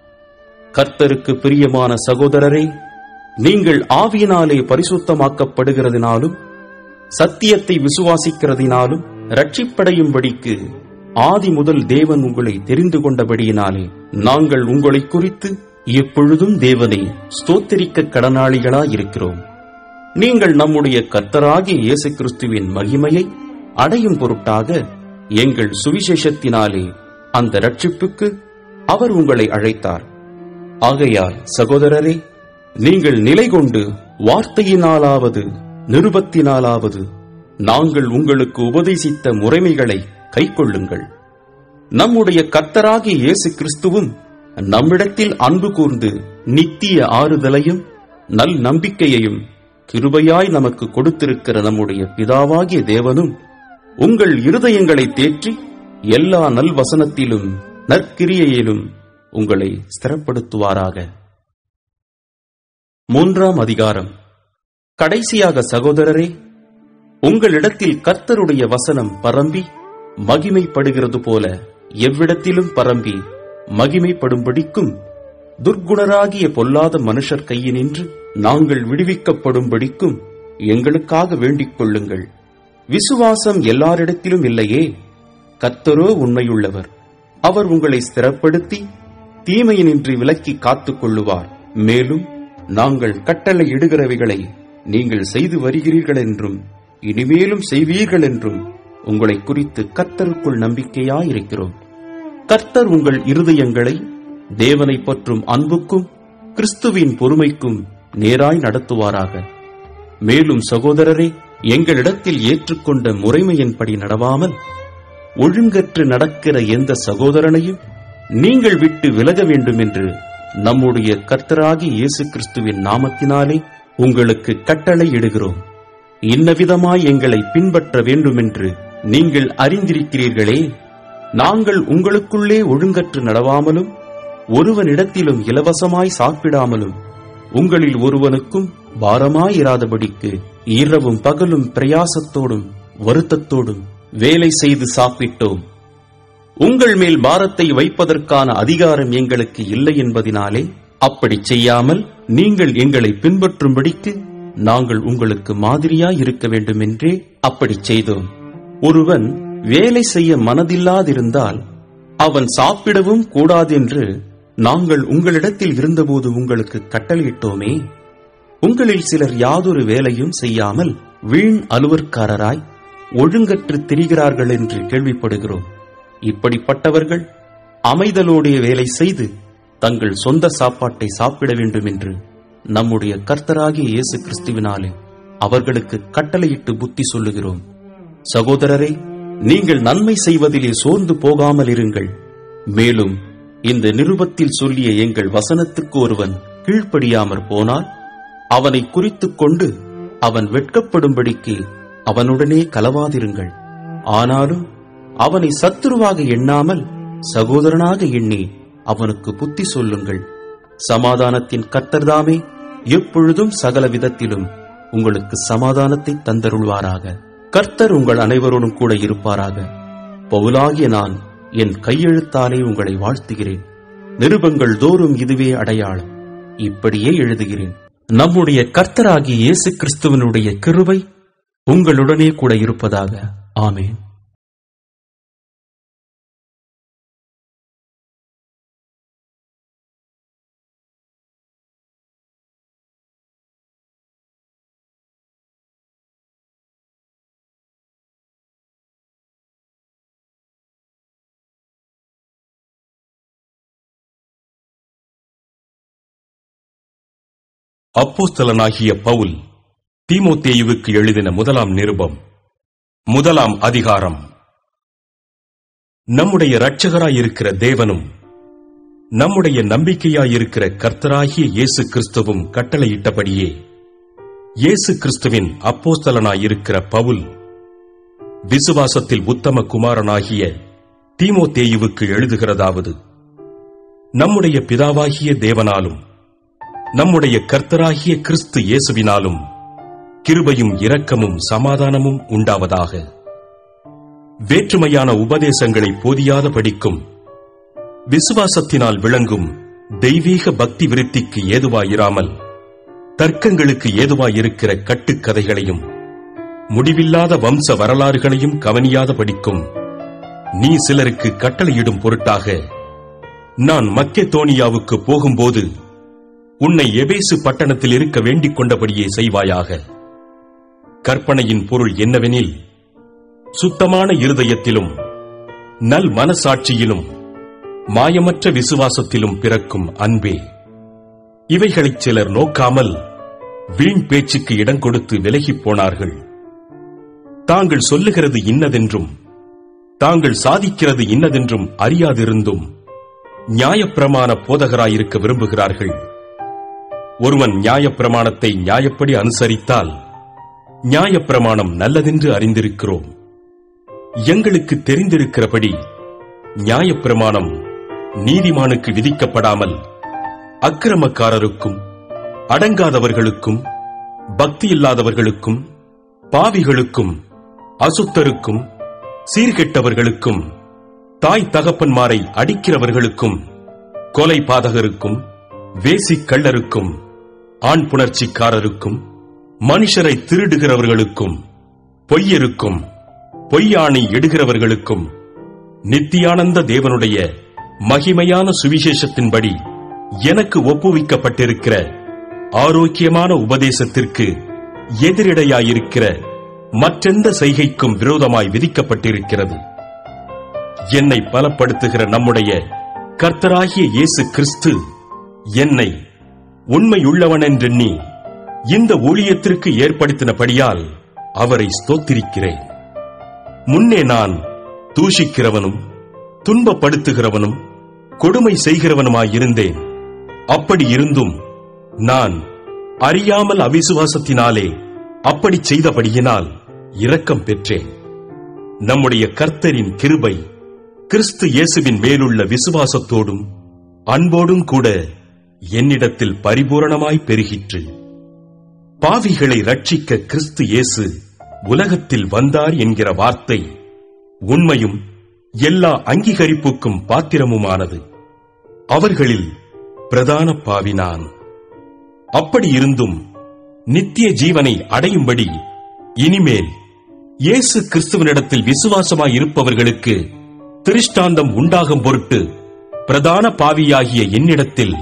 கர்த்தருக்கு பிரியமான சகோதரரே, நீங்கள் ஆவியினாலே பரிசுத்தமாக்கப்படுகிறதினாலும் சத்தியத்தை விசுவாசிக்கிறதினாலும் இரட்சிப்படையும்படிக்கு ஆதி முதல் தேவன் உங்களை தெரிந்து கொண்டபடியினாலே நாங்கள் உங்களை குறித்து எப்பொழுதும் தேவனை ஸ்தோத்திரிக்க கடனாளிகளாயிருக்கிறோம். நீங்கள் நம்முடைய கர்த்தராகிய இயேசு கிறிஸ்துவின் மகிமையை அடையும் பொருட்டாக எங்கள் சுவிசேஷத்தினாலே அந்த இரட்சிப்புக்கு அவர் உங்களை அழைத்தார். ஆகையால் சகோதரரே, நீங்கள் நிலை கொண்டு வார்த்தையினாலாவது நிருபத்தினாலாவது நாங்கள் உங்களுக்கு உபதேசித்த முறைமைகளை கைக்கொள்ளுங்கள். நம்முடைய கர்த்தராகிய இயேசு கிறிஸ்துவும் நம்மிடத்தில் அன்பு கூர்ந்து நித்திய ஆறுதலையும் நல் நம்பிக்கையையும் கிருபையாய் நமக்கு கொடுத்திருக்கிற நம்முடைய பிதாவாகிய தேவனும் உங்கள் இருதயங்களை தேற்றி எல்லா நல்வசனத்திலும் நற்கிரியையிலும் உங்களை ஸ்திரப்படுத்துவாராக. 3ஆம் அதிகாரம். கடைசியாக சகோதரரே, உங்களிடத்தில் கர்த்தருடைய வசனம் பரம்பி மகிமைப்படுகிறது போல எவ்விடத்திலும் பரம்பி மகிமைப்படும்படிக்கும் துர்க்குணராகிய பொல்லாத மனுஷர் கையினின்று நாங்கள் விடுவிக்கப்படும்படிக்கும் எங்களுக்காக வேண்டிக் கொள்ளுங்கள். விசுவாசம் எல்லாரிடத்திலும் இல்லையே, கர்த்தரோ உண்மையுள்ளவர். அவர் உங்களை ஸ்திரப்படுத்தி தீமையினின்று விலக்கி காத்துக் கொள்ளுவார். மேலும் நாங்கள் கட்டளை இடுகிறவைகளை நீங்கள் செய்து வருகிறீர்கள் என்றும் இனிமேலும் செய்வீர்கள் என்றும் உங்களை குறித்து கர்த்தருக்குள் நம்பிக்கையாயிருக்கிறோம். கர்த்தர் உங்கள் இருதயங்களை தேவனை பற்றும் அன்புக்கும் கிறிஸ்துவின் பொறுமைக்கும் நேராய் நடத்துவாராக. மேலும் சகோதரரே, எங்களிடத்தில் ஏற்றுக்கொண்ட முறைமையின்படி நடவாமல் ஒழுங்கற்று நடக்கிற எந்த சகோதரனையும் நீங்கள் விட்டு விலக வேண்டும் என்று நம்முடைய கர்த்தராகிய இயேசு கிறிஸ்துவின் நாமத்தினாலே உங்களுக்கு கட்டளை இடுகிறோம். இன்னவிதமாய் எங்களை பின்பற்ற வேண்டுமென்று நீங்கள் அறிந்திருக்கிறீர்களே. நாங்கள் உங்களுக்குள்ளே ஒழுங்கற்று நடவாமலும் ஒருவனிடத்திலும் இலவசமாய் சாப்பிடாமலும் உங்களில் ஒருவனுக்கும் பாரமாயிராதபடிக்கு இரவும் பகலும் பிரயாசத்தோடும் வருத்தத்தோடும் வேலை செய்து சாப்பிட்டோம். உங்கள் மேல் பாரத்தை வைப்பதற்கான அதிகாரம் எங்களுக்கு இல்லை என்பதினாலே அப்படி செய்யாமல் நீங்கள் எங்களை பின்பற்றும்படிக்கு நாங்கள் உங்களுக்கு மாதிரியாய் இருக்க வேண்டுமென்றே அப்படி செய்தோம். ஒருவன் வேலை செய்ய மனதில்லாதிருந்தால் அவன் சாப்பிடவும் கூடாதென்று நாங்கள் உங்களிடத்தில் இருந்தபோது உங்களுக்கு கட்டளையிட்டோமே. உங்களில் சிலர் யாதொரு வேலையும் செய்யாமல் வீண் அலுவற்காரராய் ஒழுங்கற்று திரிகிறார்கள் என்று கேள்விப்படுகிறோம். இப்படிப்பட்டவர்கள் அமைதலோடைய வேலை செய்து தங்கள் சொந்த சாப்பாட்டை சாப்பிட வேண்டும் என்று நம்முடைய கர்த்தராகிய இயேசு கிறிஸ்துவினாலே அவர்களுக்கு கட்டளையிட்டு புத்தி சொல்லுகிறோம். சகோதரரே, நீங்கள் நன்மை செய்வதிலே சோர்ந்து போகாமல் இருங்கள். மேலும் இந்த நிருபத்தில் சொல்லிய எங்கள் வசனத்துக்கு ஒருவன் கீழ்ப்படியாமற் போனால் அவனை குறித்துக் கொண்டு அவன் வெட்கப்படும்படிக்கு அவனுடனே கலவாதிருங்கள். ஆனாலும் அவனை சத்துருவாக எண்ணாமல் சகோதரனாக எண்ணி அவனுக்கு புத்தி சொல்லுங்கள். சமாதானத்தின் கர்த்தர்தாமே எப்பொழுதும் சகல விதத்திலும் உங்களுக்கு சமாதானத்தை தந்தருள்வாராக. கர்த்தர் உங்கள் அனைவரோடும் கூட இருப்பாராக. பவுலாகிய நான் என் கையெழுத்தாலே உங்களை வாழ்த்துகிறேன். நிருபங்கள் தோறும் இதுவே அடையாளம். இப்படியே எழுதுகிறேன். நம்முடைய கர்த்தராகிய இயேசு கிறிஸ்துவனுடைய கிருபை உங்களுடனே கூட இருப்பதாக. ஆமென். அப்போஸ்தலனாகிய பவுல் தீமோத்தேயுவுக்கு எழுதின முதலாம் நிருபம், முதலாம் அதிகாரம். நம்முடைய இரட்சகராயிருக்கிற தேவனும் நம்முடைய நம்பிக்கையாயிருக்கிற கர்த்தராகிய இயேசு கிறிஸ்துவும் கட்டளையிட்டபடியே இயேசு கிறிஸ்துவின் அப்போஸ்தலனாயிருக்கிற பவுல் விசுவாசத்தில் உத்தம குமாரனாகிய தீமோத்தேயுவுக்கு எழுதுகிறதாவது: நம்முடைய பிதாவாகிய தேவனாலும் நம்முடைய கர்த்தராகிய கிறிஸ்து இயேசுவினாலும் கிருபையும் இரக்கமும் சமாதானமும் உண்டாவதாக. வேற்றுமையான உபதேசங்களை போதியாத படிக்கும் விசுவாசத்தினால் விளங்கும் தெய்வீக பக்தி விருத்திக்கு ஏதுவாயிராமல் தர்க்கங்களுக்கு ஏதுவாயிருக்கிற கட்டுக்கதைகளையும் முடிவில்லாத வம்ச வரலாறுகளையும் கவனியாத படிக்கும் நீ சிலருக்கு கட்டளையிடும் பொருட்டாக நான் மக்கெதோனியாவுக்கு போகும்போது உன்னை எபேசு பட்டணத்தில் இருக்க வேண்டிக் கொண்டபடியே செய்வாயாக. கற்பனையின் பொருள் என்னவெனில், சுத்தமான இருதயத்திலும் நல் மனசாட்சியிலும் மாயமற்ற விசுவாசத்திலும் பிறக்கும் அன்பே. இவைகளைச் சிலர் நோக்காமல் வீண் பேச்சுக்கு இடம் கொடுத்து விலகிப் போனார்கள். தாங்கள் சொல்லுகிறது இன்னதென்றும் தாங்கள் சாதிக்கிறது இன்னதென்றும் அறியாதிருந்தும் நியாயப்பிரமாண போதகராயிருக்க விரும்புகிறார்கள். ஒருவன் நியாயப்பிரமாணத்தை நியாயப்படி அனுசரித்தால் நியாயப்பிரமாணம் நல்லதென்று அறிந்திருக்கிறோம். எங்களுக்கு தெரிந்திருக்கிறபடி நியாயப்பிரமாணம் நீதிமானுக்கு விதிக்கப்படாமல் அக்கிரமக்காரருக்கும் அடங்காதவர்களுக்கும் பக்தியில்லாதவர்களுக்கும் பாவிகளுக்கும் அசுத்தருக்கும் சீர்கெட்டவர்களுக்கும் தாய் தகப்பன்மாரை அடிக்கிறவர்களுக்கும் கொலை பாதகருக்கும் வேசிக் கள்ளருக்கும் ஆண் புணர்ச்சிக்காரருக்கும் மனுஷரை திருடுகிறவர்களுக்கும் பொய்யருக்கும் பொய்யாணி எடுகிறவர்களுக்கும் நித்தியானந்த தேவனுடைய மகிமையான சுவிசேஷத்தின்படி எனக்கு ஒப்புவிக்கப்பட்டிருக்கிற ஆரோக்கியமான உபதேசத்திற்கு எதிரிடையாயிருக்கிற மற்றெந்த செய்கைக்கும் விரோதமாய் விதிக்கப்பட்டிருக்கிறது. என்னை பலப்படுத்துகிற நம்முடைய கர்த்தராகிய இயேசு கிறிஸ்து என்னை உண்மையுள்ளவனென்றெண்ணி இந்த ஊழியத்திற்கு ஏற்படுத்தினபடியால் அவரை ஸ்தோத்திரிக்கிறேன். முன்னே நான் தூஷிக்கிறவனும் துன்பப்படுத்துகிறவனும் கொடுமை செய்கிறவனுமாயிருந்தேன். அப்படி இருந்தும் நான் அறியாமல் அவிசுவாசத்தினாலே அப்படி செய்தபடியினால் இரக்கம் பெற்றேன். நம்முடைய கர்த்தரின் கிருபை கிறிஸ்து இயேசுவின் மேலுள்ள விசுவாசத்தோடும் அன்போடும் கூட என்னிடத்தில் பரிபூரணமாய் பெருகிற்று. பாவிகளை ரட்சிக்க கிறிஸ்து இயேசு உலகத்தில் வந்தார் என்கிற வார்த்தை உண்மையும் எல்லா அங்கீகரிப்புக்கும் பாத்திரமுமானது. அவர்களில் பிரதான பாவி நான். அப்படி இருந்தும் நித்திய ஜீவனை அடையும்படி இனிமேல் இயேசு கிறிஸ்துவனிடத்தில் விசுவாசமாயிருப்பவர்களுக்கு திருஷ்டாந்தம் உண்டாகும் பொருட்டு பிரதான பாவியாகிய என்னிடத்தில்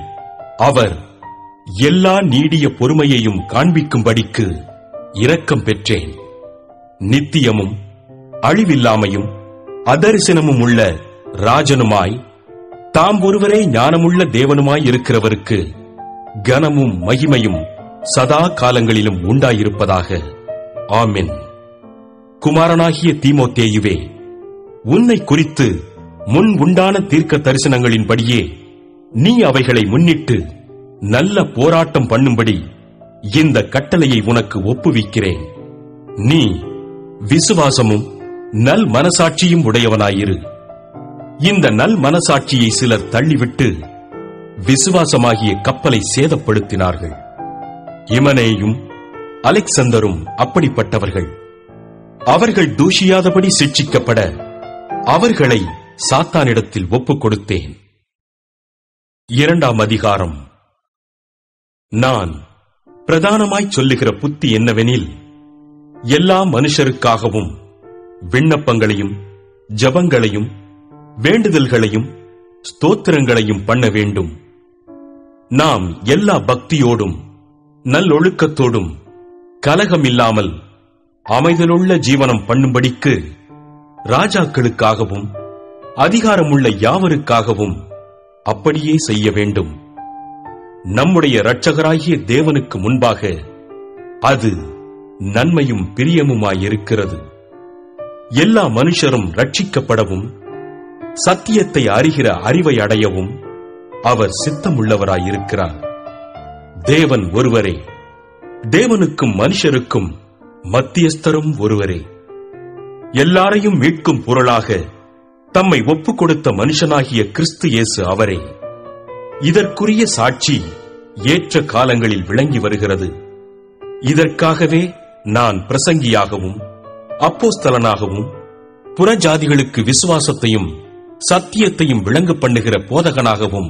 அவர் எல்லா நீடிய பொறுமையையும் காண்பிக்கும்படிக்கு இரக்கம் பெற்றேன். நித்தியமும் அழிவில்லாமையும் அதரிசனமும் உள்ள ராஜனுமாய் தாம் ஒருவரே ஞானமுள்ள தேவனுமாய் இருக்கிறவருக்கு கனமும் மகிமையும் சதா காலங்களிலும் உண்டாயிருப்பதாக. ஆமென். குமாரனாகிய தீமோத்தேயுவே, உன்னை குறித்து முன் உண்டான தீர்க்க தரிசனங்களின்படியே நீ அவைகளை முன்னிட்டு நல்ல போராட்டம் பண்ணும்படி இந்த கட்டளையை உனக்கு ஒப்புவிக்கிறேன். நீ விசுவாசமும் நல் மனசாட்சியும் உடையவனாயிரு. இந்த நல் மனசாட்சியை சிலர் தள்ளிவிட்டு விசுவாசமாகிய கப்பலை சேதப்படுத்தினார்கள். இமனேயும் அலெக்சந்தரும் அப்படிப்பட்டவர்கள். அவர்கள் தூஷியாதபடி சிட்சிக்கப்பட அவர்களை சாத்தானிடத்தில் ஒப்புக் கொடுத்தேன். இரண்டாம் அதிகாரம். நான் பிரதானமாய் சொல்லுகிற புத்தி என்னவெனில், எல்லா மனுஷருக்காகவும் விண்ணப்பங்களையும் ஜபங்களையும் வேண்டுதல்களையும் ஸ்தோத்திரங்களையும் பண்ண வேண்டும். நாம் எல்லா பக்தியோடும் நல்லொழுக்கத்தோடும் கலகமில்லாமல் அமைதலுள்ள ஜீவனம் பண்ணும்படிக்கு ராஜாக்களுக்காகவும் அதிகாரமுள்ள யாவருக்காகவும் அப்படியே செய்ய வேண்டும். நம்முடைய இரட்சகராகிய தேவனுக்கு முன்பாக அது நன்மையும் பிரியமுமாயிருக்கிறது. எல்லா மனுஷரும் ரட்சிக்கப்படவும் சத்தியத்தை அறிகிற அறிவை அடையவும் அவர் சித்தமுள்ளவராயிருக்கிறார். தேவன் ஒருவரே, தேவனுக்கும் மனுஷருக்கும் மத்தியஸ்தரும் ஒருவரே. எல்லாரையும் மீட்கும் பொருளாக தம்மை ஒப்புக் கொடுத்த மனுஷனாகிய கிறிஸ்து இயேசு அவரே. இதற்குரிய சாட்சி ஏற்ற காலங்களில் விளங்கி வருகிறது. இதற்காகவே நான் பிரசங்கியாகவும் அப்போஸ்தலனாகவும் புறஜாதிகளுக்கு விசுவாசத்தையும் சத்தியத்தையும் விளங்க பண்ணுகிற போதகனாகவும்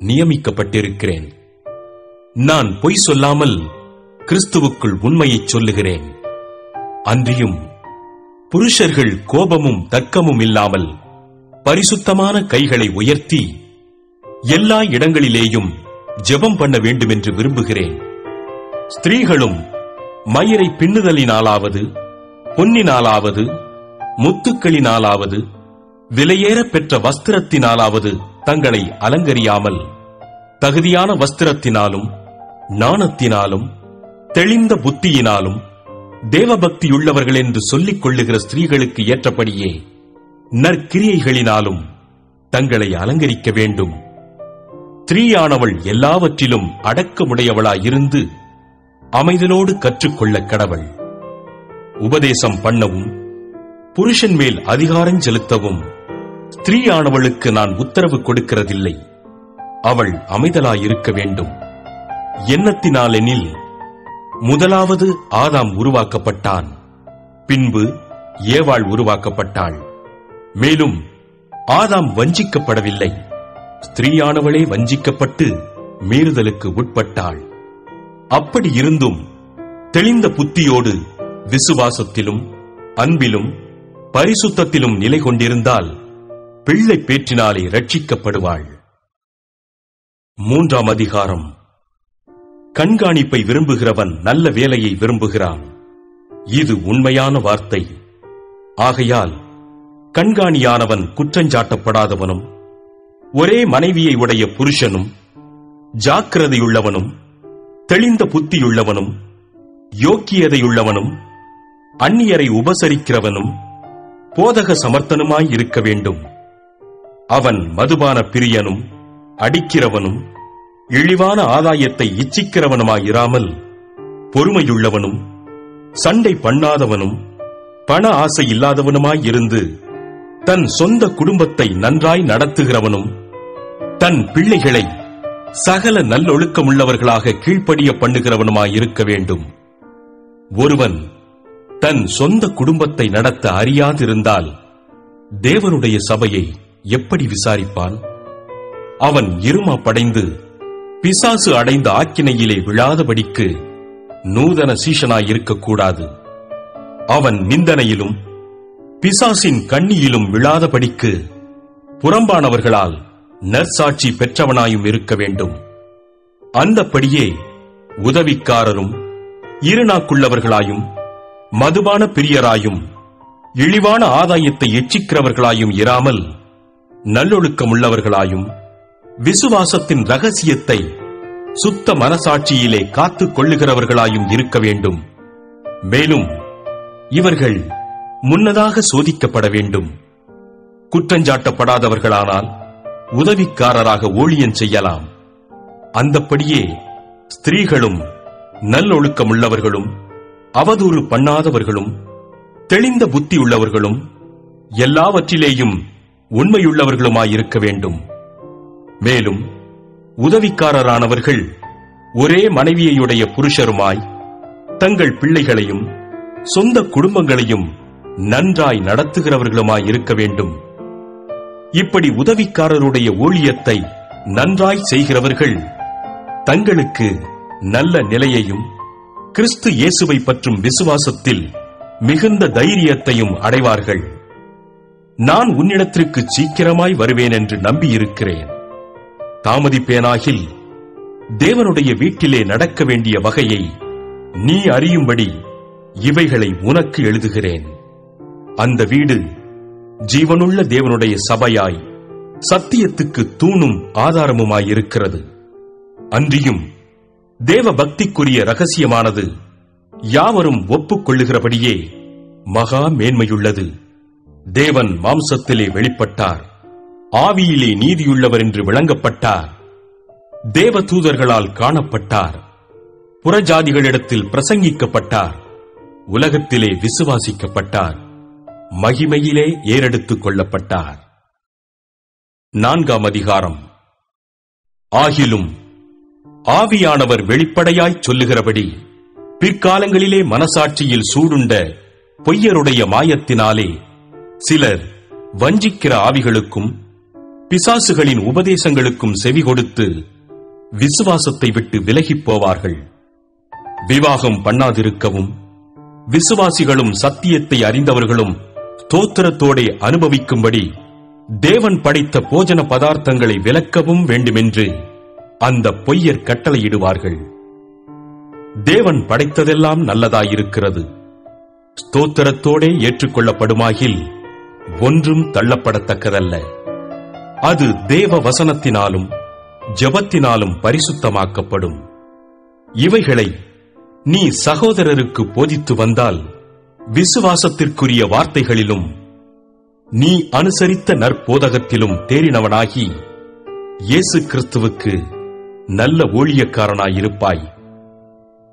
நியமிக்கப்பட்டிருக்கிறேன். நான் பொய் சொல்லாமல் கிறிஸ்துவுக்குள் உண்மையை சொல்லுகிறேன். அன்றியும் புருஷர்கள் கோபமும் தர்க்கமும் இல்லாமல் பரிசுத்தமான கைகளை உயர்த்தி எல்லா இடங்களிலேயும் ஜெபம் பண்ண வேண்டும் என்று விரும்புகிறேன். ஸ்திரீகளும் மயிரை பின்னுதலினாலாவது பொன்னினாலாவது முத்துக்களினாலாவது விலையேற பெற்ற வஸ்திரத்தினாலாவது தங்களை அலங்கரியாமல் தகுதியான வஸ்திரத்தினாலும் நாணத்தினாலும் தெளிந்த புத்தியினாலும் தேவபக்தியுள்ளவர்கள் என்று சொல்லிக் கொள்ளுகிற ஸ்திரீகளுக்கு ஏற்றபடியே நற்கிரியைகளினாலும் தங்களை அலங்கரிக்க வேண்டும். ஸ்திரீயானவள் எல்லாவற்றிலும் அடக்கமுடையவளாயிருந்து அமைதலோடு கற்றுக்கொள்ள கடவள். உபதேசம் பண்ணவும் புருஷன் மேல் அதிகாரம் செலுத்தவும் ஸ்திரீயானவளுக்கு நான் உத்தரவு கொடுக்கிறதில்லை. அவள் அமைதலாயிருக்க வேண்டும். எண்ணத்தினாலெனில் முதலாவது ஆதாம் உருவாக்கப்பட்டான், பின்பு ஏவாள் உருவாக்கப்பட்டாள். மேலும் ஆதாம் வஞ்சிக்கப்படவில்லை, ஸ்திரீயானவளே வஞ்சிக்கப்பட்டு மீறுதலுக்கு உட்பட்டாள். அப்படி இருந்தும் தெளிந்த புத்தியோடு விசுவாசத்திலும் அன்பிலும் பரிசுத்தத்திலும் நிலை கொண்டிருந்தால் பிள்ளை பேற்றினாலே ரட்சிக்கப்படுவாள். 3ஆம் அதிகாரம். கண்காணிப்பை விரும்புகிறவன் நல்ல வேலையை விரும்புகிறான். இது உண்மையான வார்த்தை. ஆகையால் கண்காணியானவன் குற்றஞ்சாட்டப்படாதவனும் ஒரே மனைவியை உடைய புருஷனும் ஜாக்கிரதையுள்ளவனும் தெளிந்த புத்தியுள்ளவனும் யோக்கியதையுள்ளவனும் அந்நியரை உபசரிக்கிறவனும் போதக சமர்த்தனுமாய் இருக்க வேண்டும். அவன் மதுபான பிரியனும் அடிக்கிறவனும் இழிவான ஆதாயத்தை இச்சிக்கிறவனுமாயிராமல் பொறுமையுள்ளவனும் சண்டை பண்ணாதவனும் பண ஆசை இல்லாதவனுமாயிருந்து தன் சொந்த குடும்பத்தை நன்றாய் நடத்துகிறவனும் தன் பிள்ளைகளை சகல நல்லொழுக்கமுள்ளவர்களாக கீழ்ப்படிய பண்ணுகிறவனுமாயிருக்க வேண்டும். ஒருவன் தன் சொந்த குடும்பத்தை நடத்த அறியாதிருந்தால் தேவனுடைய சபையை எப்படி விசாரிப்பான்? அவன் இருமாப்படைந்து பிசாசு அடைந்த ஆக்கினையிலே விழாதபடிக்கு நூதன சீஷனாயிருக்கக்கூடாது. அவன் நிந்தனையிலும் பிசாசின் கண்ணியிலும் விழாதபடிக்கு புறம்பானவர்களால் நற்சாட்சி பெற்றவனாயும் இருக்க வேண்டும். அந்தப்படியே உதவிக்காரரும் இருநாக்குள்ளவர்களாயும் மதுபான பிரியராயும் இழிவான ஆதாயத்தை எச்சிக்கிறவர்களாயும் இராமல் நல்லொழுக்கமுள்ளவர்களாயும் விசுவாசத்தின் ரகசியத்தை சுத்த மனசாட்சியிலே காத்துக் கொள்ளுகிறவர்களாயும் இருக்க வேண்டும். மேலும் இவர்கள் முன்னதாக சோதிக்கப்பட வேண்டும். குற்றஞ்சாட்டப்படாதவர்களானால் உதவிக்காரராக ஊழியம் செய்யலாம். அந்தப்படியே ஸ்திரீகளும் நல்லொழுக்கமுள்ளவர்களும் அவதூறு பண்ணாதவர்களும் தெளிந்த புத்தியுள்ளவர்களும் எல்லாவற்றிலேயும் உண்மையுள்ளவர்களுமாயிருக்க வேண்டும். மேலும் உதவிக்காரரானவர்கள் ஒரே மனைவியையுடைய புருஷருமாய் தங்கள் பிள்ளைகளையும் சொந்த குடும்பங்களையும் நன்றாய் நடத்துகிறவர்களுமாயிருக்க வேண்டும். இப்படி உதவிக்காரருடைய ஊழியத்தை நன்றாய் செய்கிறவர்கள் தங்களுக்கு நல்ல நிலையையும் கிறிஸ்து இயேசுவை பற்றும் விசுவாசத்தில் மிகுந்த தைரியத்தையும் அடைவார்கள். நான் உன்னிடத்திற்கு சீக்கிரமாய் வருவேன் என்று நம்பியிருக்கிறேன். தாமதிப்பேனாகில் தேவனுடைய வீட்டிலே நடக்க வேண்டிய வகையை நீ அறியும்படி இவைகளை உனக்கு எழுதுகிறேன். அந்த வீடு ஜீவனுள்ள தேவனுடைய சபையாய் சத்தியத்துக்கு தூணும் ஆதாரமுமாயிருக்கிறது. அன்றியும் தேவ பக்திக்குரிய ரகசியமானது யாவரும் ஒப்புக்கொள்ளுகிறபடியே மகா மேன்மையுள்ளது. தேவன் மாம்சத்திலே வெளிப்பட்டார், ஆவியிலே நீதியுள்ளவர் என்று விளங்கப்பட்டார், தேவ தூதர்களால் காணப்பட்டார், புறஜாதிகளிடத்தில் பிரசங்கிக்கப்பட்டார், உலகத்திலே விசுவாசிக்கப்பட்டார், மகிமையிலே ஏறெடுத்துக் கொள்ளப்பட்டார். 4ஆம் அதிகாரம். ஆகிலும் ஆவியானவர் வெளிப்படையாய்ச் சொல்லுகிறபடி பிற்காலங்களிலே மனசாட்சியில் சூடுண்ட பொய்யருடைய மாயத்தினாலே சிலர் வஞ்சிக்கிற ஆவிகளுக்கும் பிசாசுகளின் உபதேசங்களுக்கும் செவி கொடுத்து விசுவாசத்தை விட்டு விலகிப் போவார்கள். விவாகம் பண்ணாதிருக்கவும் விசுவாசிகளும் சத்தியத்தை அறிந்தவர்களும் ஸ்தோத்திரத்தோடே அனுபவிக்கும்படி தேவன் படைத்த போஜன பதார்த்தங்களை விலக்கவும் வேண்டுமென்று அந்த பொய்யர் கட்டளையிடுவார்கள். தேவன் படைத்ததெல்லாம் நல்லதாயிருக்கிறது, ஸ்தோத்திரத்தோடே ஏற்றுக்கொள்ளப்படுமாகில் ஒன்றும் தள்ளப்படத்தக்கதல்ல. அது தேவ வசனத்தினாலும் ஜெபத்தினாலும் பரிசுத்தமாக்கப்படும். இவைகளை நீ சகோதரருக்கு போதித்து வந்தால் விசுவாசத்திற்குரிய வார்த்தைகளிலும் நீ அனுசரித்த நற்போதகத்திலும் தேறினவனாகி இயேசு கிறிஸ்துவுக்கு நல்ல ஊழியக்காரனாயிருப்பாய்.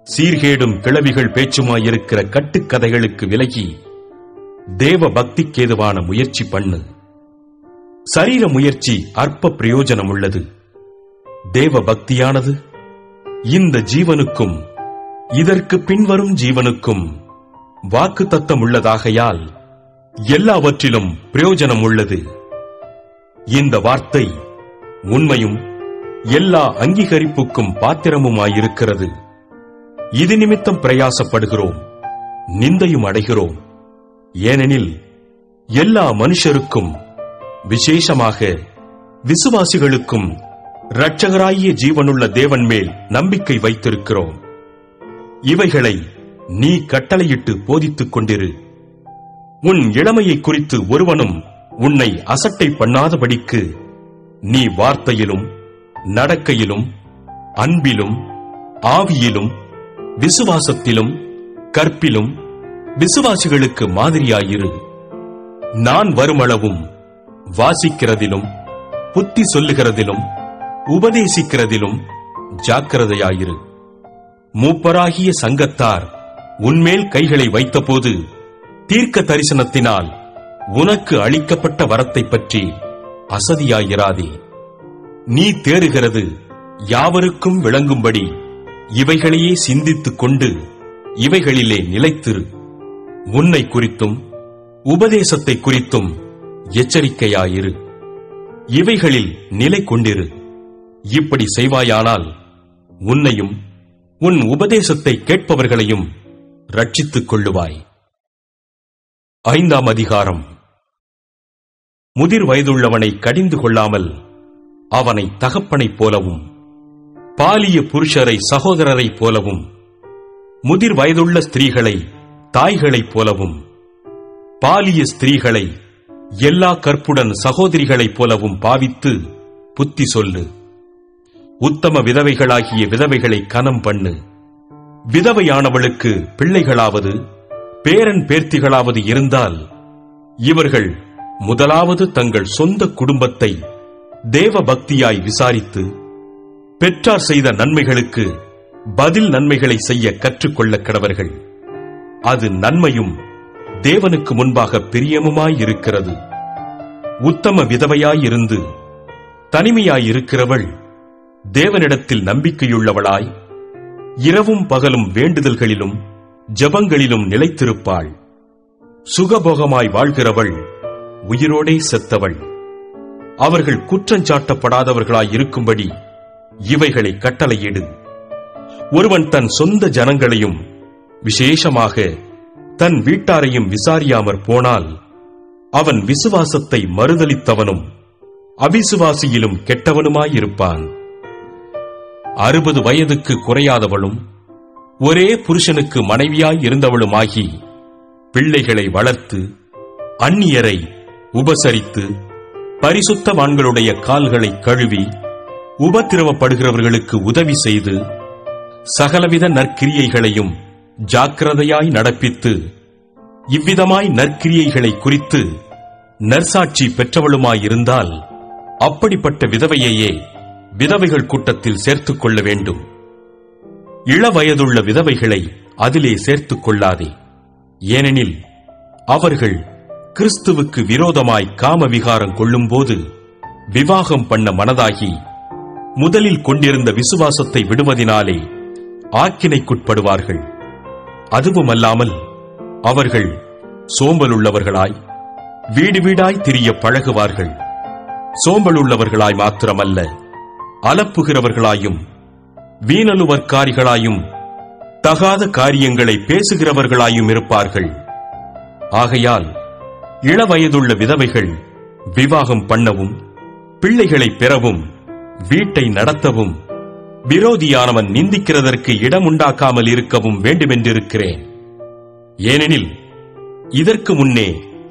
சீர்கேடும் கிளவிகள் பேச்சுமாயிருக்கிற கட்டுக்கதைகளுக்கு விலகி தேவ பக்திக்கேதுவான முயற்சி பண்ணு. சரீர முயற்சி அற்ப பிரயோஜனம் உள்ளது. தேவ பக்தியானது இந்த ஜீவனுக்கும் இதற்கு பின்வரும் ஜீவனுக்கும் வாக்குத்தத்தம் உள்ளதாகையால் எல்லாவற்றிலும் பிரயோஜனம் உள்ளது. இந்த வார்த்தை உண்மையும் எல்லா அங்கீகரிப்புக்கும் பாத்திரமுமாயிருக்கிறது. இது நிமித்தம் பிரயாசப்படுகிறோம், நிந்தையும் அடைகிறோம். ஏனெனில் எல்லா மனுஷருக்கும் விசேஷமாக விசுவாசிகளுக்கும் இரட்சகராகிய ஜீவனுள்ள தேவன் மேல் நம்பிக்கை வைத்திருக்கிறோம். இவைகளை நீ கட்டளையிட்டு போதித்துக் கொண்டிரு. உன் இளமையை குறித்து ஒருவனும் உன்னை அசட்டை பண்ணாதபடிக்கு நீ வார்த்தையிலும் நடக்கையிலும் அன்பிலும் ஆவியிலும் விசுவாசத்திலும் கற்பிலும் விசுவாசிகளுக்கு மாதிரியாயிரு. நான் வருமளவும் வாசிக்கிறதிலும் புத்தி சொல்லுகிறதிலும் உபதேசிக்கிறதிலும் ஜாக்கிரதையாயிரு. மூப்பராகிய சங்கத்தார் உன்மேல் கைகளை வைத்தபோது தீர்க்க தரிசனத்தினால் உனக்கு அளிக்கப்பட்ட வரத்தை பற்றி அசதியாயிராதே. நீ தேறுகிறது யாவருக்கும் விளங்கும்படி இவைகளையே சிந்தித்துக் கொண்டு இவைகளிலே நிலைத்திரு. உன்னை குறித்தும் உபதேசத்தை குறித்தும் எச்சரிக்கையாயிரு. இவைகளில் நிலை கொண்டிரு. இப்படி செய்வாயானால் உன்னையும் உன் உபதேசத்தை கேட்பவர்களையும் ரட்சித்துக் கொள்ளுவாய். 5ஆம் அதிகாரம். முதிர் வயதுள்ளவனை கடிந்து கொள்ளாமல் அவனை தகப்பனைப் போலவும் பாலிய புருஷரை சகோதரரைப் போலவும் முதிர் வயதுள்ள ஸ்திரீகளை தாய்களைப் போலவும் பாலிய ஸ்திரீகளை எல்லா கற்புடன் சகோதரிகளைப் போலவும் பாவித்து புத்தி சொல்லு. உத்தம விதவைகளாகிய விதவைகளை கனம் பண்ணு. விதவையானவளுக்கு பிள்ளைகளாவது பேரன் பேர்த்திகளாவது இருந்தால் இவர்கள் முதலாவது தங்கள் சொந்த குடும்பத்தை தேவ பக்தியாய் விசாரித்து பெற்றார் செய்த நன்மைகளுக்கு பதில் நன்மைகளை செய்ய கற்றுக்கொள்ள கடவர்கள். அது நன்மையும் தேவனுக்கு முன்பாக பிரியமுமாயிருக்கிறது. உத்தம விதவையாயிருந்து தனிமையாயிருக்கிறவள் தேவனிடத்தில் நம்பிக்கையுள்ளவளாய் இரவும் பகலும் வேண்டுதல்களிலும் ஜெபங்களிலும் நிலைத்திருப்பாள். சுகபோகமாய் வாழ்கிறவள் உயிரோடே செத்தவள். அவர்கள் குற்றஞ்சாட்டப்படாதவர்களாயிருக்கும்படி இவைகளை கட்டளையிடு. ஒருவன் தன் சொந்த ஜனங்களையும் விசேஷமாக தன் வீட்டாரையும் விசாரியாமற் போனால் அவன் விசுவாசத்தை மறுதலித்தவனும் அவிசுவாசியிலும் கெட்டவனுமாயிருப்பான். 60 வயதுக்கு குறையாதவளும் ஒரே புருஷனுக்கு மனைவியாய் இருந்தவளுமாகி பிள்ளைகளை வளர்த்து அந்நியரை உபசரித்து பரிசுத்தவான்களுடைய கால்களை கழுவி உபத்திரவப்படுகிறவர்களுக்கு உதவி செய்து சகலவித நற்கிரியைகளையும் ஜாக்கிரதையாய் நடப்பித்து இவ்விதமாய் நற்கிரியைகளை குறித்து நற்சாட்சி பெற்றவளுமாயிருந்தால் அப்படிப்பட்ட விதவையையே விதவைகள் கூட்டத்தில் சேர்த்துக் கொள்ள வேண்டும். இளவயதுள்ள விதவைகளை அதிலே சேர்த்துக் கொள்ளாதே. ஏனெனில் அவர்கள் கிறிஸ்துவுக்கு விரோதமாய் காம விகாரம் கொள்ளும்போது விவாகம் பண்ண மனதாகி முதலில் கொண்டிருந்த விசுவாசத்தை விடுவதினாலே ஆக்கினைக்குட்படுவார்கள். அதுவுமல்லாமல் அவர்கள் சோம்பலுள்ளவர்களாய் வீடு வீடாய் திரிய பழகுவார்கள். சோம்பலுள்ளவர்களாய் மாத்திரமல்ல, அலப்புகிறவர்களாயும் வீணலுவற்காரிகளாயும் தகாத காரியங்களை பேசுகிறவர்களாயும் இருப்பார்கள். ஆகையால் இளவயதுள்ள விதவைகள் விவாகம் பண்ணவும் பிள்ளைகளை பெறவும் வீட்டை நடத்தவும் விரோதியானவன் நிந்திக்கிறதற்கு இடமுண்டாக்காமல் இருக்கவும் வேண்டுமென்றிருக்கிறேன். ஏனெனில் இதற்கு முன்னே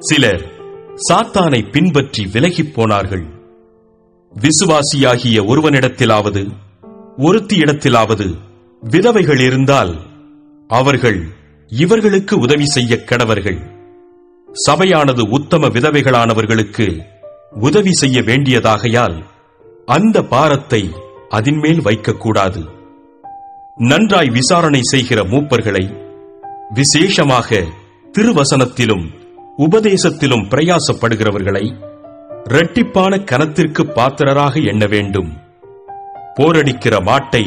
சிலர் சாத்தானை பின்பற்றி விலகிப் போனார்கள். விசுவாசியாகிய ஒருவனிடத்திலாவது ஒருத்தியிடத்திலாவது விதவைகள் இருந்தால் அவர்கள் இவர்களுக்கு உதவி செய்ய கடவர்கள். சபையானது உத்தம விதவைகளானவர்களுக்கு உதவி செய்ய வேண்டியதாகையால் அந்த பாரத்தை அதின்மேல் வைக்கக்கூடாது. நன்றாய் விசாரணை செய்கிற மூப்பர்களை, விசேஷமாக திருவசனத்திலும் உபதேசத்திலும் பிரயாசப்படுகிறவர்களை இரட்டிப்பான கனத்திற்கு பாத்திரராக எண்ண வேண்டும். போரடிக்கிற மாட்டை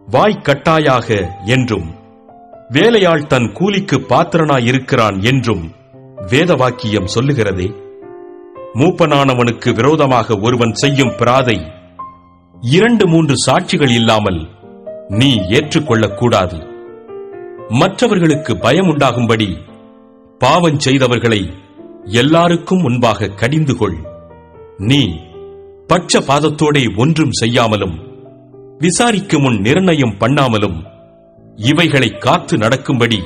வாய்க்கட்டாயாக என்றும் வேலையாள் தன் கூலிக்கு பாத்திரனாயிருக்கிறான் என்றும் வேதவாக்கியம் சொல்லுகிறதே. மூப்பனானவனுக்கு விரோதமாக ஒருவன் செய்யும் பிராதை 2-3 சாட்சிகள் இல்லாமல் நீ ஏற்றுக்கொள்ளக்கூடாது. மற்றவர்களுக்கு பயம் உண்டாகும்படி பாவம் செய்தவர்களை எல்லாருக்கும் முன்பாக கடிந்து கொள். நீ பட்சபாதத்தோடே ஒன்றும் செய்யாமலும் விசாரிக்கும் முன் நிர்ணயம் பண்ணாமலும் இவைகளை காத்து நடக்கும்படி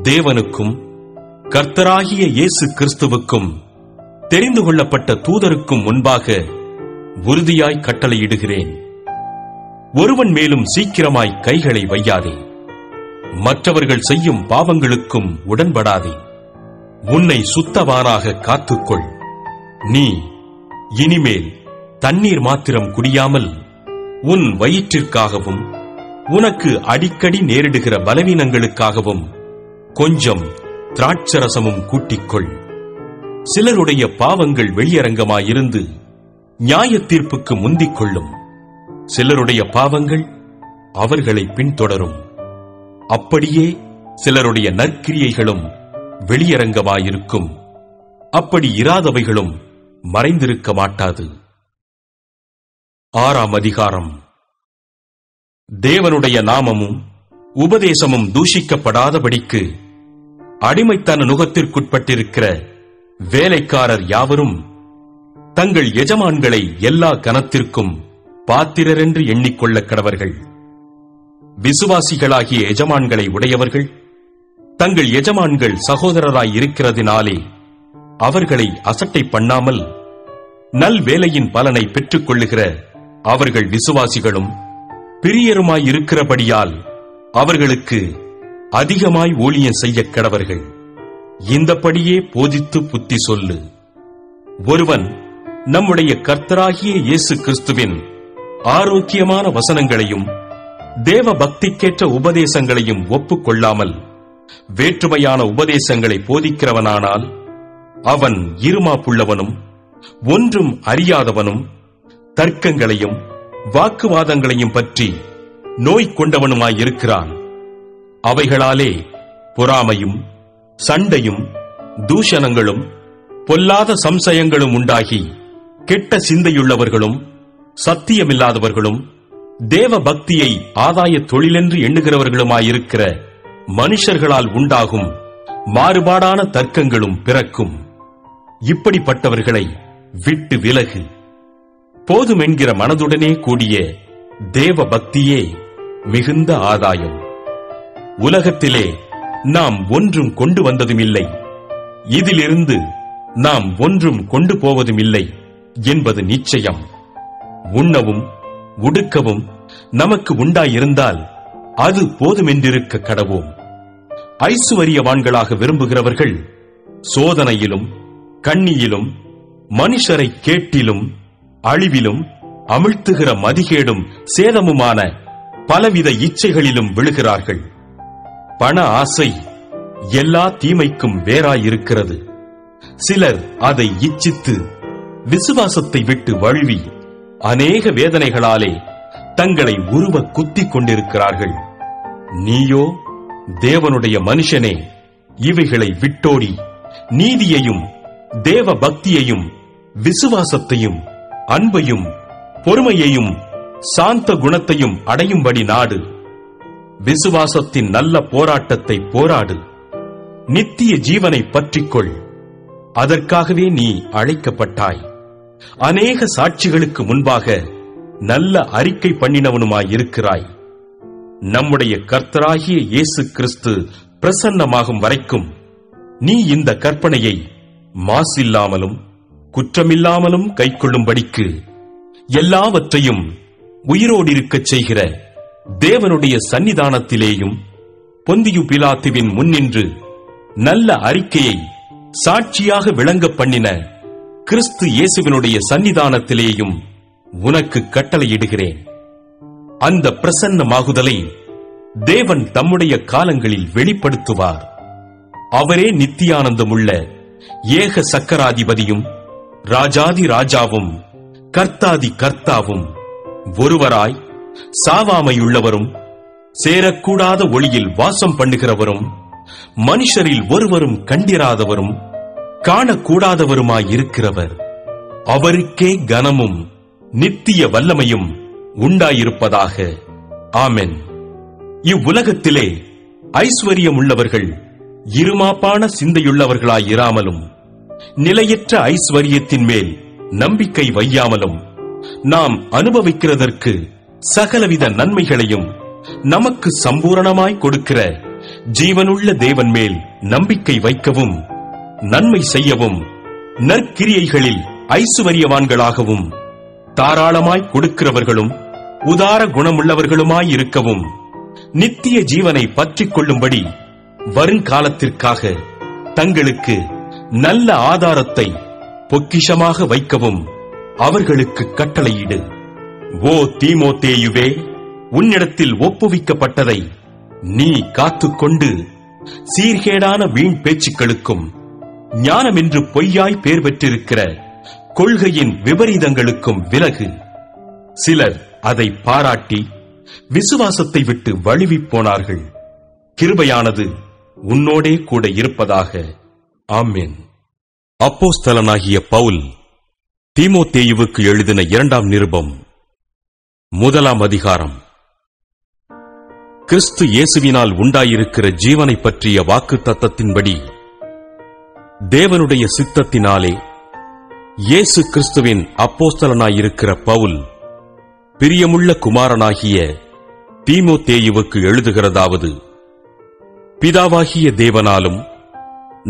தேவனுக்கும் கர்த்தராகிய இயேசு கிறிஸ்துவுக்கும் தெரிந்து கொள்ளப்பட்ட தூதருக்கும் முன்பாக உறுதியாய் கட்டளையிடுகிறேன். ஒருவன் மேலும் சீக்கிரமாய் கைகளை வையாதே. மற்றவர்கள் செய்யும் பாவங்களுக்கும் உடன்படாதே. உன்னை சுத்தவானாக காத்துக்கொள். நீ இனிமேல் தண்ணீர் மாத்திரம் குடியாமல் உன் வயிற்றிற்காகவும் உனக்கு அடிக்கடி நேரிடுகிற பலவீனங்களுக்காகவும் கொஞ்சம் திராட்சரசமும் கூட்டிக்கொள். சிலருடைய பாவங்கள் வெளியரங்கமாயிருந்து நியாய தீர்ப்புக்கு முந்திக் கொள்ளும். சிலருடைய பாவங்கள் அவர்களை பின்தொடரும். அப்படியே சிலருடைய நற்கிரியைகளும் வெளியரங்கமாயிருக்கும். அப்படி இராதவைகளும் மறைந்திருக்க மாட்டாது. 6ஆம் அதிகாரம். தேவனுடைய நாமமும் உபதேசமும் தூஷிக்கப்படாதபடிக்கு அடிமைத்தன நுகத்திற்குட்பட்டிருக்கிற வேலைக்காரர் யாவரும் தங்கள் எஜமான்களை எல்லா கனத்திற்கும் பாத்திரரென்று எண்ணிக்கொள்ள கடவர்கள். விசுவாசிகளாகிய எஜமான்களை உடையவர்கள் தங்கள் எஜமான்கள் சகோதரராய் இருக்கிறதினாலே அவர்களை அசட்டை பண்ணாமல் நல் வேலையின் பலனை பெற்றுக் கொள்ளுகிற அவர்கள் விசுவாசிகளும் பிரியருமாய் இருக்கிறபடியால் அவர்களுக்கு அதிகமாய் ஊழியம் செய்ய கடவர்கள். இந்தபடியே போதித்து புத்தி சொல்லு. ஒருவன் நம்முடைய கர்த்தராகிய இயேசு கிறிஸ்துவின் ஆரோக்கியமான வசனங்களையும் தேவ பக்திக்கேற்ற உபதேசங்களையும் ஒப்புக்கொள்ளாமல் வேற்றுமையான உபதேசங்களை போதிக்கிறவனானால் அவன் இருமாப்புள்ளவனும் ஒன்றும் அறியாதவனும் தர்க்கங்களையும் வாக்குவாதங்களையும் பற்றி நோய் கொண்டவனுமாயிருக்கிறான். அவைகளாலே பொறாமையும் சண்டையும் தூஷணங்களும் பொல்லாத சம்சயங்களும் உண்டாகி கெட்ட சிந்தையுள்ளவர்களும் சத்தியமில்லாதவர்களும் தேவ பக்தியை ஆதாய தொழிலென்று எண்ணுகிறவர்களுமாயிருக்கிற மனுஷர்களால் உண்டாகும் மாறுபாடான தர்க்கங்களும் பிறக்கும். இப்படிப்பட்டவர்களை விட்டு விலகு. போதுமென்கிற மனதுடனே கூடிய தேவ பக்தியே மிகுந்த ஆதாயம். உலகத்திலே நாம் ஒன்றும் கொண்டு வந்ததுமில்லை, இதிலிருந்து நாம் ஒன்றும் கொண்டு போவதுமில்லை என்பது நிச்சயம். உண்ணவும் உடுக்கவும் நமக்கு உண்டாயிருந்தால் அது போதுமென்றிருக்க கடவோம். ஐசுவரியவான்களாக விரும்புகிறவர்கள் சோதனையிலும் கண்ணியிலும் மனுஷரை கேட்டிலும் அழிவிலும் அமிழ்த்துகிற மதிகேடும் சேதமுமான பலவித இச்சைகளிலும் விழுகிறார்கள். பண ஆசை எல்லா தீமைக்கும் வேறாயிருக்கிறது. சிலர் அதை இச்சித்து விசுவாசத்தை விட்டு வழுவி அநேக வேதனைகளாலே தங்களை உருவ குத்திக் கொண்டிருக்கிறார்கள். நீயோ தேவனுடைய மனுஷனே, இவைகளை விட்டோடி நீதியையும் தேவ பக்தியையும் விசுவாசத்தையும் அன்பையும் பொறுமையையும் சாந்த குணத்தையும் அடையும்படி நாடு. விசுவாசத்தின் நல்ல போராட்டத்தை போராடு. நித்திய ஜீவனை பற்றிக்கொள். அதற்காகவே நீ அழைக்கப்பட்டாய். அநேக சாட்சிகளுக்கு முன்பாக நல்ல அறிக்கை பண்ணினவனுமாயிருக்கிறாய். நம்முடைய கர்த்தராகிய இயேசு கிறிஸ்து பிரசன்னமாகும் வரைக்கும் நீ இந்த கற்பனையை மாசில்லாமலும் குற்றமில்லாமலும் கைக்கொள்ளும்படிக்கு எல்லாவற்றையும் உயிரோடிருக்கச் செய்கிற தேவனுடைய சன்னிதானத்திலேயும் பொந்தியு பிலாத்துவின் முன்னின்று நல்ல அறிக்கையை சாட்சியாக விளங்க பண்ணின கிறிஸ்து இயேசுவினுடைய சன்னிதானத்திலேயும் உனக்கு கட்டளையிடுகிறேன். அந்த பிரசன்னமாகுதலை தேவன் தம்முடைய காலங்களில் வெளிப்படுத்துவார். அவரே நித்தியானந்தமுள்ள ஏக சக்கராதிபதியும் ராஜாதி ராஜாவும் கர்த்தாதி கர்த்தாவும் ஒருவராய் சாவாமையுள்ளவரும் சேரக்கூடாத ஒளியில் வாசம் பண்ணுகிறவரும் மனுஷரில் ஒருவரும் கண்டிராதவரும் காணக்கூடாதவருமாயிருக்கிறவர். அவருக்கே கனமும் நித்திய வல்லமையும் உண்டாயிருப்பதாக. ஆமென். இவ்வுலகத்திலே ஐஸ்வர்யம் உள்ளவர்கள் இருமாப்பான சிந்தையுள்ளவர்களாயிராமலும் நிலையற்ற ஐஸ்வர்யத்தின் மேல் நம்பிக்கை வையாமலும் நாம் அனுபவிக்கிறதற்கு சகலவித நன்மைகளையும் நமக்கு சம்பூரணமாய் கொடுக்கிற ஜீவனுள்ள தேவன் மேல் நம்பிக்கை வைக்கவும் நன்மை செய்யவும் நற்கிரியைகளில் ஐசுவரியவான்களாகவும் தாராளமாய் கொடுக்கிறவர்களும் உதார குணமுள்ளவர்களுமாயிருக்கவும் நித்திய ஜீவனை பற்றிக் கொள்ளும்படி வருங்காலத்திற்காக தங்களுக்கு நல்ல ஆதாரத்தை பொக்கிஷமாக வைக்கவும் அவர்களுக்கு கட்டளையிடு. ஓ தீமோத்தேயுவே, உன்னிடத்தில் ஒப்புவிக்கப்பட்டதை நீ காத்துக்கொண்டு சீர்கேடான வீண் பேச்சுக்களுக்கும் ஞானமென்று பொய்யாய் பேர் பெற்றிருக்கிற கொள்கையின் விபரீதங்களுக்கும் விலகு. சிலர் அதை பாராட்டி விசுவாசத்தை விட்டு வழுவிப் போனார்கள். கிருபையானது உன்னோடே கூட இருப்பதாக. ஆமென். அப்போஸ்தலனாகிய பவுல் தீமோத்தேயுவுக்கு எழுதின 2ஆம் நிருபம் 1ஆம் அதிகாரம். கிறிஸ்து இயேசுவினால் உண்டாயிருக்கிற ஜீவனை பற்றிய வாக்கு தத்தத்தின்படி தேவனுடைய சித்தத்தினாலே இயேசு கிறிஸ்துவின் அப்போஸ்தலனாயிருக்கிற பவுல் பிரியமுள்ள குமாரனாகிய தீமோத்தேயுவுக்கு எழுதுகிறதாவது: பிதாவாகிய தேவனாலும்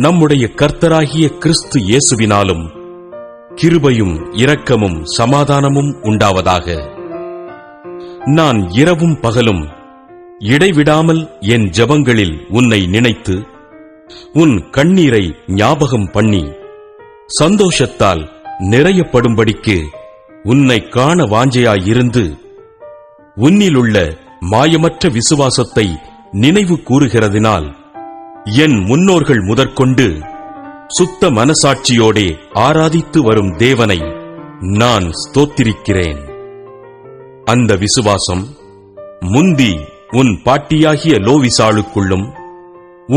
நம்முடைய கர்த்தராகிய கிறிஸ்து இயேசுவினாலும் கிருபையும் இரக்கமும் சமாதானமும் உண்டாவதாக. நான் இரவும் பகலும் இடைவிடாமல் என் ஜெபங்களில் உன்னை நினைத்து உன் கண்ணீரை ஞாபகம் பண்ணி சந்தோஷத்தால் நிறையப்படும்படிக்கு உன்னை காண வாஞ்சையாயிருந்து உன்னிலுள்ள மாயமற்ற விசுவாசத்தை நினைவு கூறுகிறதினால் என் முன்னோர்கள் முதற்கொண்டு சுத்த மனசாட்சியோடே ஆராதித்து வரும் தேவனை நான் ஸ்தோத்திரிக்கிறேன். அந்த விசுவாசம் முந்தி உன் பாட்டியாகிய லோவிசாளுக்குள்ளும்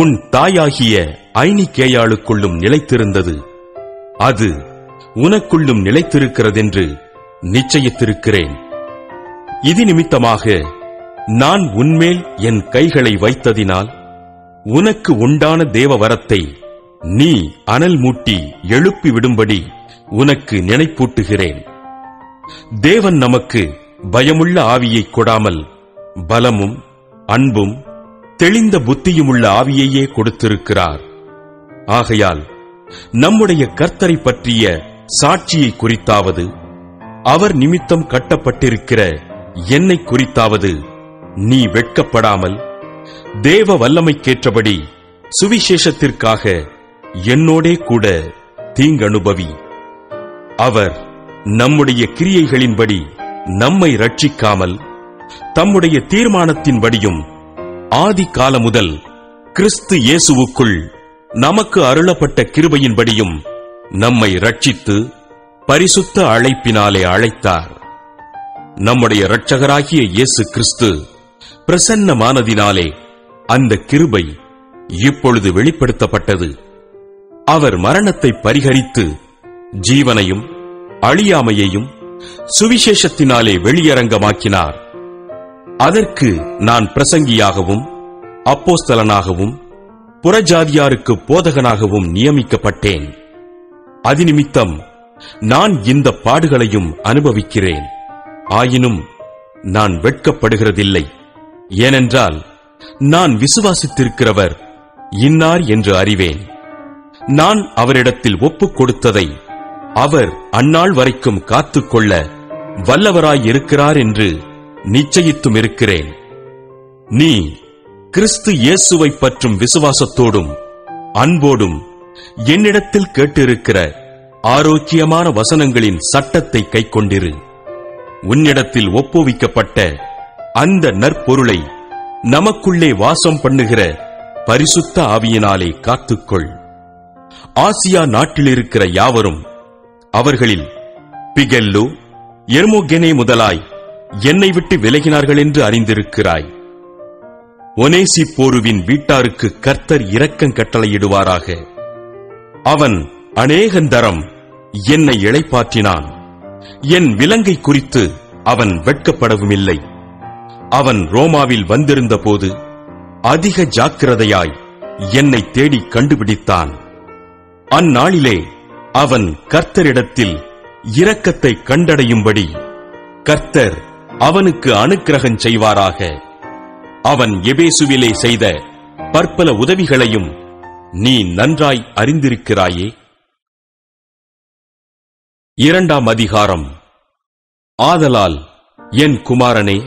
உன் தாயாகிய ஐனிகேயாளுக்குள்ளும் நிலைத்திருந்தது. அது உனக்குள்ளும் நிலைத்திருக்கிறதென்று நிச்சயித்திருக்கிறேன். இது நிமித்தமாக நான் உன்மேல் என் கைகளை வைத்ததினால் உனக்கு உண்டான தேவவரத்தை நீ அனல் மூட்டி எழுப்பிவிடும்படி உனக்கு நினைப்பூட்டுகிறேன். தேவன் நமக்கு பயமுள்ள ஆவியை கொடாமல் பலமும் அன்பும் தெளிந்த புத்தியுமுள்ள ஆவியையே கொடுத்திருக்கிறார். ஆகையால் நம்முடைய கர்த்தரை பற்றிய சாட்சியை குறித்தாவது அவர் நிமித்தம் கட்டப்பட்டிருக்கிற என்னை குறித்தாவது நீ வெட்கப்படாமல் தேவ வல்லமைக்கேற்றபடி சுவிசேஷத்திற்காக என்னோடே கூட தீங்கனுபவி. அவர் நம்முடைய கிரியைகளின்படி நம்மை ரட்சிக்காமல் தம்முடைய தீர்மானத்தின்படியும் ஆதி கால முதல் கிறிஸ்து இயேசுவுக்குள் நமக்கு அருளப்பட்ட கிருபையின்படியும் நம்மை ரட்சித்து பரிசுத்த அழைப்பினாலே அழைத்தார். நம்முடைய இரட்சகராகிய இயேசு கிறிஸ்து பிரசன்னமானதினாலே அந்த கிருபை இப்பொழுது வெளிப்படுத்தப்பட்டது. அவர் மரணத்தை பரிகரித்து ஜீவனையும் அழியாமையையும் சுவிசேஷத்தினாலே வெளியரங்கமாக்கினார். அதற்கு நான் பிரசங்கியாகவும் அப்போஸ்தலனாகவும் புறஜாதியாருக்கு போதகனாகவும் நியமிக்கப்பட்டேன். அதிநிமித்தம் நான் இந்த பாடுகளையும் அனுபவிக்கிறேன். ஆயினும் நான் வெட்கப்படுகிறதில்லை. ஏனென்றால் நான் விசுவாசித்திருக்கிறவர் இன்னார் என்று அறிவேன். நான் அவரிடத்தில் ஒப்புக் கொடுத்ததை அவர் அந்நாள் வரைக்கும் காத்துக்கொள்ள வல்லவராயிருக்கிறார் என்று நிச்சயித்தும் இருக்கிறேன். நீ கிறிஸ்து இயேசுவை பற்றும் விசுவாசத்தோடும் அன்போடும் என்னிடத்தில் கேட்டிருக்கிற ஆரோக்கியமான வசனங்களின் சட்டத்தை கைக்கொண்டிரு. உன்னிடத்தில் ஒப்புவிக்கப்பட்ட அந்த நற்பொருளை நமக்குள்ளே வாசம் பண்ணுகிற பரிசுத்த ஆவியினாலே காத்துக்கொள். ஆசியா நாட்டிலிருக்கிற யாவரும், அவர்களில் பிகெல்லு எர்மோகெனே முதலாய் என்னை விட்டு விலகினார்கள் என்று அறிந்திருக்கிறாய். ஒனேசிப்போருவின் வீட்டாருக்கு கர்த்தர் இரக்கம் கட்டளையிடுவாராக. அவன் அநேகந்தரம் என்னை இளைப்பாற்றினான். என் விலங்கை குறித்து அவன் வெட்கப்படவுமில்லை. அவன் ரோமாவில் வந்திருந்தபோது அதிக ஜாக்கிரதையாய் என்னை தேடி கண்டுபிடித்தான். அந்நாளிலே அவன் கர்த்தரிடத்தில் இரக்கத்தை கண்டடையும்படி கர்த்தர் அவனுக்கு அனுக்கிரகம் செய்வாராக. அவன் எபேசுவிலே செய்த பற்பல உதவிகளையும் நீ நன்றாய் அறிந்திருக்கிறாயே. 2ஆம் அதிகாரம். ஆதலால் என் குமாரனே,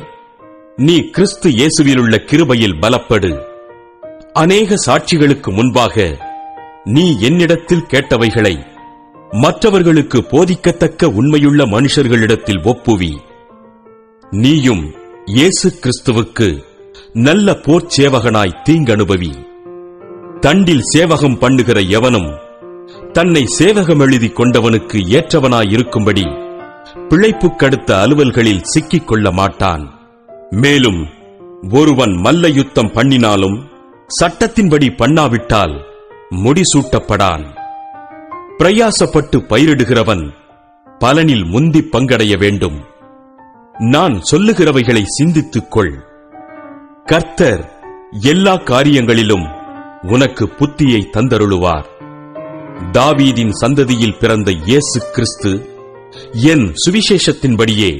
நீ கிறிஸ்து இயேசுவிலுள்ள கிருபையில் பலப்படு. அநேக சாட்சிகளுக்கு முன்பாக நீ என்னிடத்தில் கேட்டவைகளை மற்றவர்களுக்கு போதிக்கத்தக்க உண்மையுள்ள மனுஷர்களிடத்தில் ஒப்புவி. நீயும் இயேசு கிறிஸ்துவுக்கு நல்ல போர்ச் சேவகனாய் தீங்கனுபவி. தண்டில் சேவகம் பண்ணுகிற எவனும் தன்னை சேவகம் எழுதி கொண்டவனுக்கு ஏற்றவனாயிருக்கும்படி பிழைப்புக்கடுத்த அலுவல்களில் சிக்கிக் கொள்ள மாட்டான். மேலும் ஒருவன் மல்ல யுத்தம் பண்ணினாலும் சட்டத்தின்படி பண்ணாவிட்டால் முடிசூட்டப்படான். பிரயாசப்பட்டு பயிரிடுகிறவன் பலனில் முந்தி பங்கடைய வேண்டும். நான் சொல்லுகிறவைகளை சிந்தித்துக்கொள். கர்த்தர் எல்லா காரியங்களிலும் உனக்கு புத்தியை தந்தருளுவார். தாவீதின் சந்ததியில் பிறந்த இயேசு கிறிஸ்து என் சுவிசேஷத்தின்படியே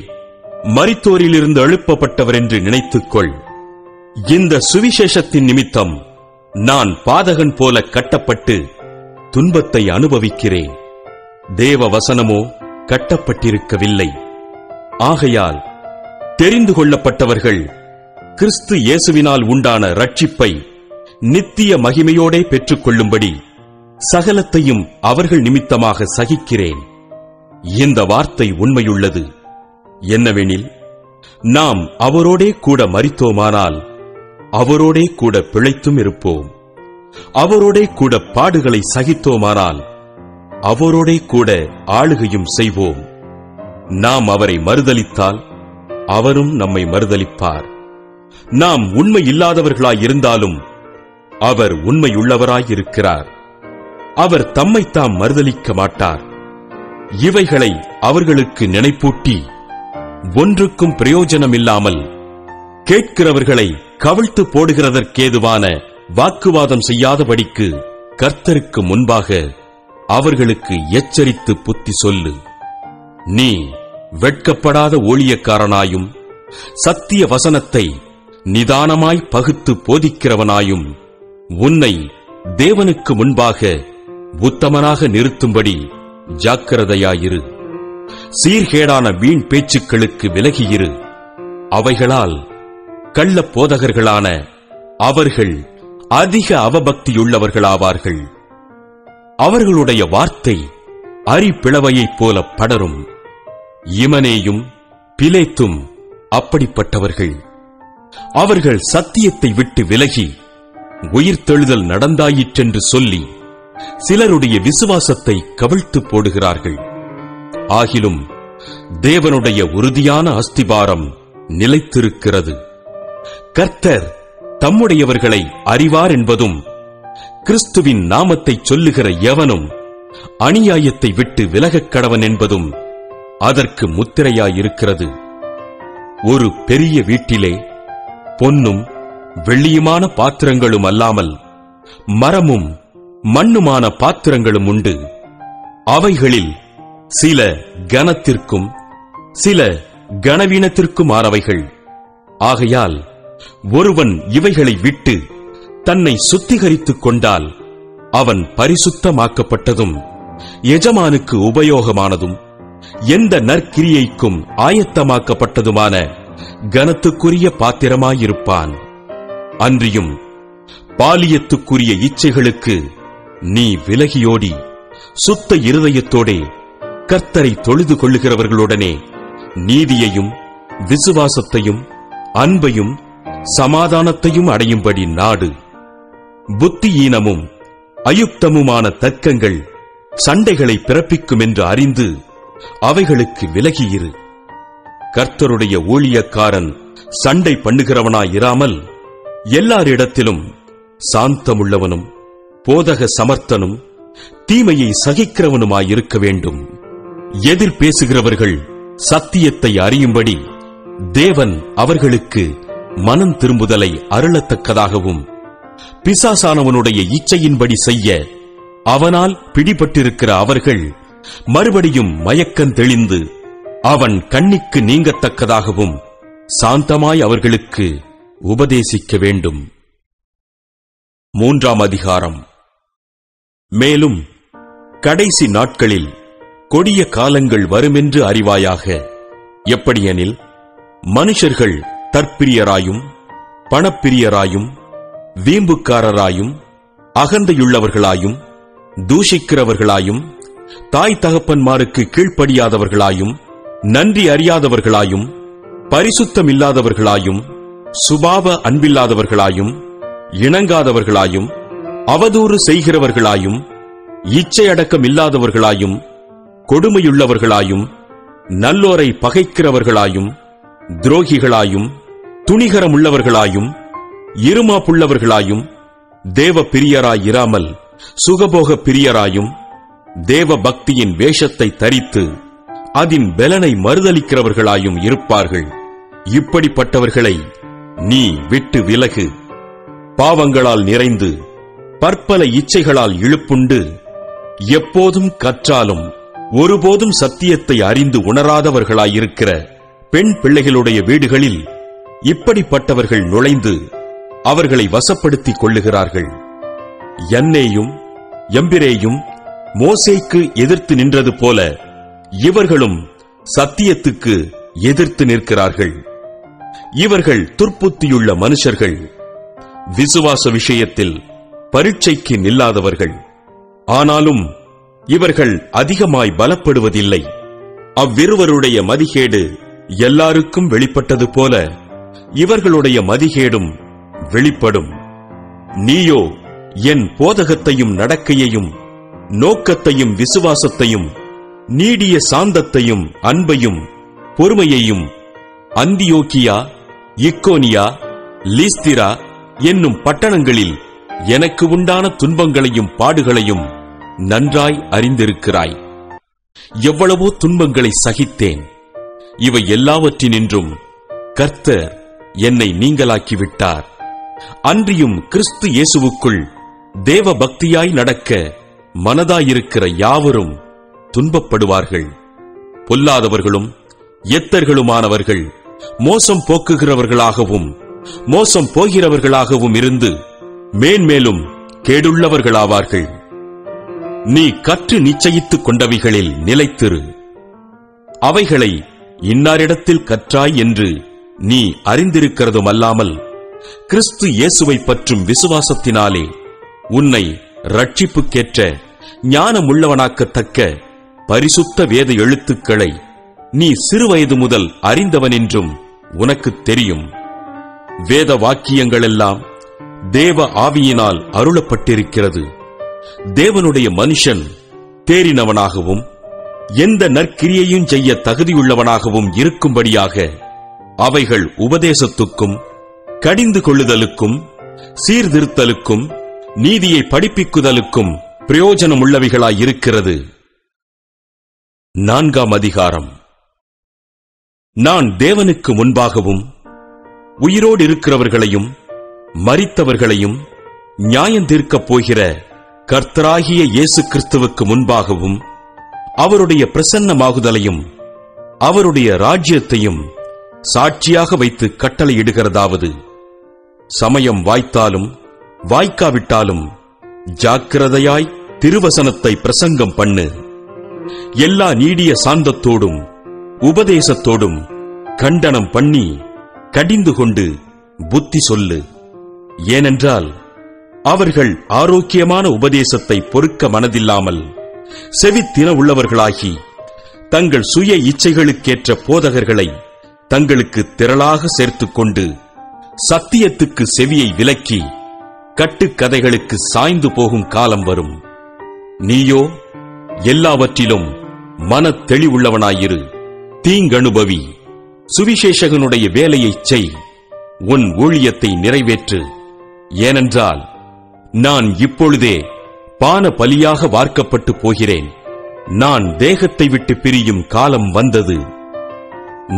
மரித்தோரிலிருந்து எழுப்பப்பட்டவர் என்று நினைத்துக்கொள். இந்த சுவிசேஷத்தின் நிமித்தம் நான் பாதகன் போல கட்டப்பட்டு துன்பத்தை அனுபவிக்கிறேன். தேவ வசனமோ கட்டப்பட்டிருக்கவில்லை. ஆகையால் தெரிந்து கொள்ளப்பட்டவர்கள் கிறிஸ்து இயேசுவினால் உண்டான ரட்சிப்பை நித்திய மகிமையோடே பெற்றுக் கொள்ளும்படி சகலத்தையும் அவர்கள் நிமித்தமாக சகிக்கிறேன். இந்த வார்த்தை உண்மையுள்ளது. என்னவெனில், நாம் அவரோடே கூட மரித்தோமானால் அவரோடே கூட பிழைத்தும் இருப்போம். அவரோடே கூட பாடுகளை சகித்தோமானால் அவரோடே கூட ஆளுகையும் செய்வோம். நாம் அவரை மறுதலித்தால் அவரும் நம்மை மறுதலிப்பார். நாம் உண்மை இல்லாதவர்களாயிருந்தாலும் அவர் உண்மையுள்ளவராயிருக்கிறார். அவர் தம்மைத்தாம் மறுதலிக்க மாட்டார். இவைகளை அவர்களுக்கு நினைப்பூட்டி ஒன்றுக்கும் பிரயோஜனமில்லாமல் கேட்கிறவர்களை கவிழ்த்து போடுகிறதற்கேதுவான வாக்குவாதம் செய்யாதபடிக்கு கர்த்தருக்கு முன்பாக அவர்களுக்கு எச்சரித்து புத்தி சொல்லு. நீ வெட்கப்படாத ஊழியக்காரனாயும் சத்திய வசனத்தை நிதானமாய் பகுத்து போதிக்கிறவனாயும் உன்னை தேவனுக்கு முன்பாக உத்தமனாக நிறுத்தும்படி ஜாக்கிரதையாயிரு. சீர்கேடான வீண் பேச்சுக்களுக்கு விலகியிரு. அவைகளால் கள்ள போதகர்களான அவர்கள் அதிக அவபக்தியுள்ளவர்களாவார்கள். அவர்களுடைய வார்த்தை அரிப்பிளவையைப் போல படரும். இமனேயும் பிலேத்தும் அப்படிப்பட்டவர்கள். அவர்கள் சத்தியத்தை விட்டு விலகி உயிர்த்தெழுதல் நடந்தாயிற்றென்று சொல்லி சிலருடைய விசுவாசத்தை கவிழ்த்து போடுகிறார்கள். ஆகிலும் தேவனுடைய உறுதியான அஸ்திபாரம் நிலைத்திருக்கிறது. கர்த்தர் தம்முடையவர்களை அறிவார் என்பதும், கிறிஸ்துவின் நாமத்தை சொல்லுகிற எவனும் அநியாயத்தை விட்டு விலகக் கடவன் என்பதும் அதற்கு முத்திரையாயிருக்கிறது. ஒரு பெரிய வீட்டிலே பொன்னும் வெள்ளியுமான பாத்திரங்களும் அல்லாமல் மரமும் மண்ணுமான பாத்திரங்களும் உண்டு. அவைகளில் சில கனத்திற்கும் சில கனவீனத்திற்குமானவைகள். ஆகையால் ஒருவன் இவைகளை விட்டு தன்னை சுத்திகரித்துக் கொண்டால் அவன் பரிசுத்தமாக்கப்பட்டதும் எஜமானுக்கு உபயோகமானதும் எந்த நற்கிரியைக்கும் ஆயத்தமாக்கப்பட்டதுமான கனத்துக்குரிய பாத்திரமாயிருப்பான். அன்றியும் பாலியத்துக்குரிய இச்சைகளுக்கு நீ விலகியோடி சுத்த இருதயத்தோடே கர்த்தரை தொழுது கொள்ளுகிறவர்களுடனே நீதியையும் விசுவாசத்தையும் அன்பையும் சமாதானத்தையும் அடையும்படி நாடு. புத்தியீனமும் அயுக்தமுமான தர்க்கங்கள் சண்டைகளை பிறப்பிக்கும் என்று அறிந்து அவைகளுக்கு விலகியிரு. கர்த்தருடைய ஊழியக்காரன் சண்டை பண்ணுகிறவனாயிராமல் எல்லாரிடத்திலும் சாந்தமுள்ளவனும் போதக சமர்த்தனும் தீமையை சகிக்கிறவனுமாயிருக்க வேண்டும். எதிர் பேசுகிறவர்கள் சத்தியத்தை அறியும்படி தேவன் அவர்களுக்கு மனம் திரும்புதலை அருளத்தக்கதாகவும் பிசாசானவனுடைய இச்சையின்படி செய்ய அவனால் பிடிபட்டிருக்கிற அவர்கள் மறுபடியும் மயக்கம் தெளிந்து அவன் கண்ணிக்கு நீங்கத்தக்கதாகவும் சாந்தமாய் அவர்களுக்கு உபதேசிக்க வேண்டும். 3ஆம் அதிகாரம். மேலும் கடைசி நாட்களில் கொடிய காலங்கள் வருமென்று அறிவாயாக. எப்படியெனில், மனுஷர்கள் தற்பிரியராயும் பணப்பிரியராயும் வீம்புக்காரராயும் அகந்தையுள்ளவர்களாயும் தூஷிக்கிறவர்களாயும் தாய் தகப்பன்மாருக்கு கீழ்ப்படியாதவர்களாயும் நன்றி அறியாதவர்களாயும் பரிசுத்தமில்லாதவர்களாயும் சுபாவ அன்பில்லாதவர்களாயும் இணங்காதவர்களாயும் அவதூறு செய்கிறவர்களாயும் இச்சையடக்கமில்லாதவர்களாயும் கொடுமையுள்ளவர்களாயும் நல்லோரை பகைக்கிறவர்களாயும் துரோகிகளாயும் துணிகரமுள்ளவர்களாயும் இருமாப்புள்ளவர்களாயும் தேவ பிரியராயிராமல் சுகபோக பிரியராயும் தேவ பக்தியின் வேஷத்தை தரித்து அதின் பலனை மறுதலிக்கிறவர்களாயும் இருப்பார்கள். இப்படிப்பட்டவர்களை நீ விட்டு விலகு. பாவங்களால் நிறைந்து பற்பல இச்சைகளால் இழுப்புண்டு எப்போதும் கற்றாலும் ஒருபோதும் சத்தியத்தை அறிந்து உணராதவர்களாயிருக்கிற பெண் பிள்ளைகளுடைய வீடுகளில் இப்படிப்பட்டவர்கள் நுழைந்து அவர்களை வசப்படுத்திக் கொள்ளுகிறார்கள். யன்னேயும் யம்பிரேயும் மோசேக்கு எதிர்த்து நின்றது போல இவர்களும் சத்தியத்துக்கு எதிர்த்து நிற்கிறார்கள். இவர்கள் துர்ப்புத்தியுள்ள மனுஷர்கள், விசுவாச விஷயத்தில் பரீட்சைக்கு நில்லாதவர்கள். ஆனாலும் இவர்கள் அதிகமாய் பலப்படுவதில்லை. அவ்விருவருடைய மதிகேடு எல்லாருக்கும் வெளிப்பட்டது போல இவர்களுடைய மதிகேடும் வெளிப்படும். நீயோ என் போதகத்தையும் நடக்கையையும் நோக்கத்தையும் விசுவாசத்தையும் நீடிய சாந்தத்தையும் அன்பையும் பொறுமையையும் அந்தியோக்கியா இக்கோனியா லீஸ்திரா என்னும் பட்டணங்களில் எனக்கு உண்டான துன்பங்களையும் பாடுகளையும் நன்றாய் அறிந்திருக்கிறாய். எவ்வளவோ துன்பங்களை சகித்தேன். இவை எல்லாவற்றினின்றும் கர்த்தர் என்னை நீங்களாக்கிவிட்டார். அன்றியும் கிறிஸ்து இயேசுவுக்குள் தேவ பக்தியாய் நடக்க மனதாயிருக்கிற யாவரும் துன்பப்படுவார்கள். பொல்லாதவர்களும் எத்தர்களுமானவர்கள் மோசம் போக்குகிறவர்களாகவும் மோசம் போகிறவர்களாகவும் இருந்து மேன்மேலும் கேடுள்ளவர்களாவார்கள். நீ கற்று நிச்சயித்துக் கொண்டவைகளில் நிலைத்திரு. அவைகளை இன்னாரிடத்தில் கற்றாய் என்று நீ அறிந்திருக்கிறதும் அல்லாமல் கிறிஸ்து இயேசுவை பற்றும் விசுவாசத்தினாலே உன்னை ரட்சிப்புக்கேற்ற ஞானமுள்ளவனாக்கத்தக்க பரிசுத்த வேத எழுத்துக்களை நீ சிறுவயது முதல் அறிந்தவனென்றும் உனக்கு தெரியும். வேத வாக்கியங்களெல்லாம் தேவ ஆவியினால் அருளப்பட்டிருக்கிறது. தேவனுடைய மனுஷன் தேறினவனாகவும் எந்த நற்கிரியையும் செய்ய தகுதியுள்ளவனாகவும் இருக்கும்படியாக அவைகள் உபதேசத்துக்கும் கடிந்து கொள்ளுதலுக்கும் சீர்திருத்தலுக்கும் நீதியை படிப்பிக்குதலுக்கும் பிரயோஜனமுள்ளவைகளாயிருக்கிறது. 4ஆம் அதிகாரம். நான் தேவனுக்கு முன்பாகவும் உயிரோடு இருக்கிறவர்களையும் மரித்தவர்களையும் நியாயந்தீர்க்கப் போகிற கர்த்தராகிய இயேசு கிறிஸ்துவுக்கு முன்பாகவும் அவருடைய பிரசன்னமாகுதலையும் அவருடைய ராஜ்யத்தையும் சாட்சியாக வைத்து கட்டளையிடுகிறதாவது, சமயம் வாய்த்தாலும் வாய்க்காவிட்டாலும் ஜாக்கிரதையாய் திருவசனத்தை பிரசங்கம் பண்ணு. எல்லா நீடிய சாந்தத்தோடும் உபதேசத்தோடும் கண்டனம் பண்ணி கடிந்து கொண்டு புத்தி சொல்லு. ஏனென்றால் அவர்கள் ஆரோக்கியமான உபதேசத்தை பொறுக்க மனதில்லாமல் செவித்தின உள்ளவர்களாகி தங்கள் சுய இச்சைகளுக்கேற்ற போதகர்களை தங்களுக்கு திரளாக சேர்த்துக்கொண்டு சத்தியத்துக்கு செவியை விலக்கி கட்டுக்கதைகளுக்கு சாய்ந்து போகும் காலம் வரும். நீயோ எல்லாவற்றிலும் மன தெளிவுள்ளவனாயிரு. தீங்கனுபவி, சுவிசேஷகனுடைய வேலையைச் செய், உன் ஊழியத்தை நிறைவேற்று. ஏனென்றால் நான் இப்பொழுதே பான பலியாக வார்க்கப்பட்டு போகிறேன். நான் தேகத்தை விட்டு பிரியும் காலம் வந்தது.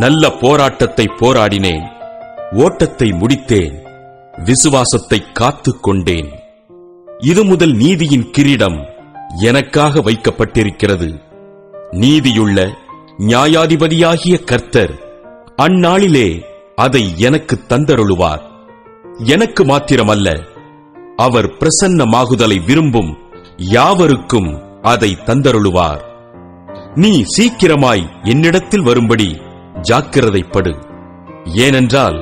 நல்ல போராட்டத்தை போராடினேன், ஓட்டத்தை முடித்தேன், விசுவாசத்தை காத்துக் கொண்டேன். இது முதல் நீதியின் கிரீடம் எனக்காக வைக்கப்பட்டிருக்கிறது. நீதியுள்ள நியாயாதிபதியாகிய கர்த்தர் அந்நாளிலே அதை எனக்கு தந்தருளுவார். எனக்கு மாத்திரமல்ல, அவர் பிரசன்னமாகுதலை விரும்பும் யாவருக்கும் அதை தந்தருளுவார். நீ சீக்கிரமாய் என்னிடத்தில் வரும்படி ஜாக்கிரதைப்படு. ஏனென்றால்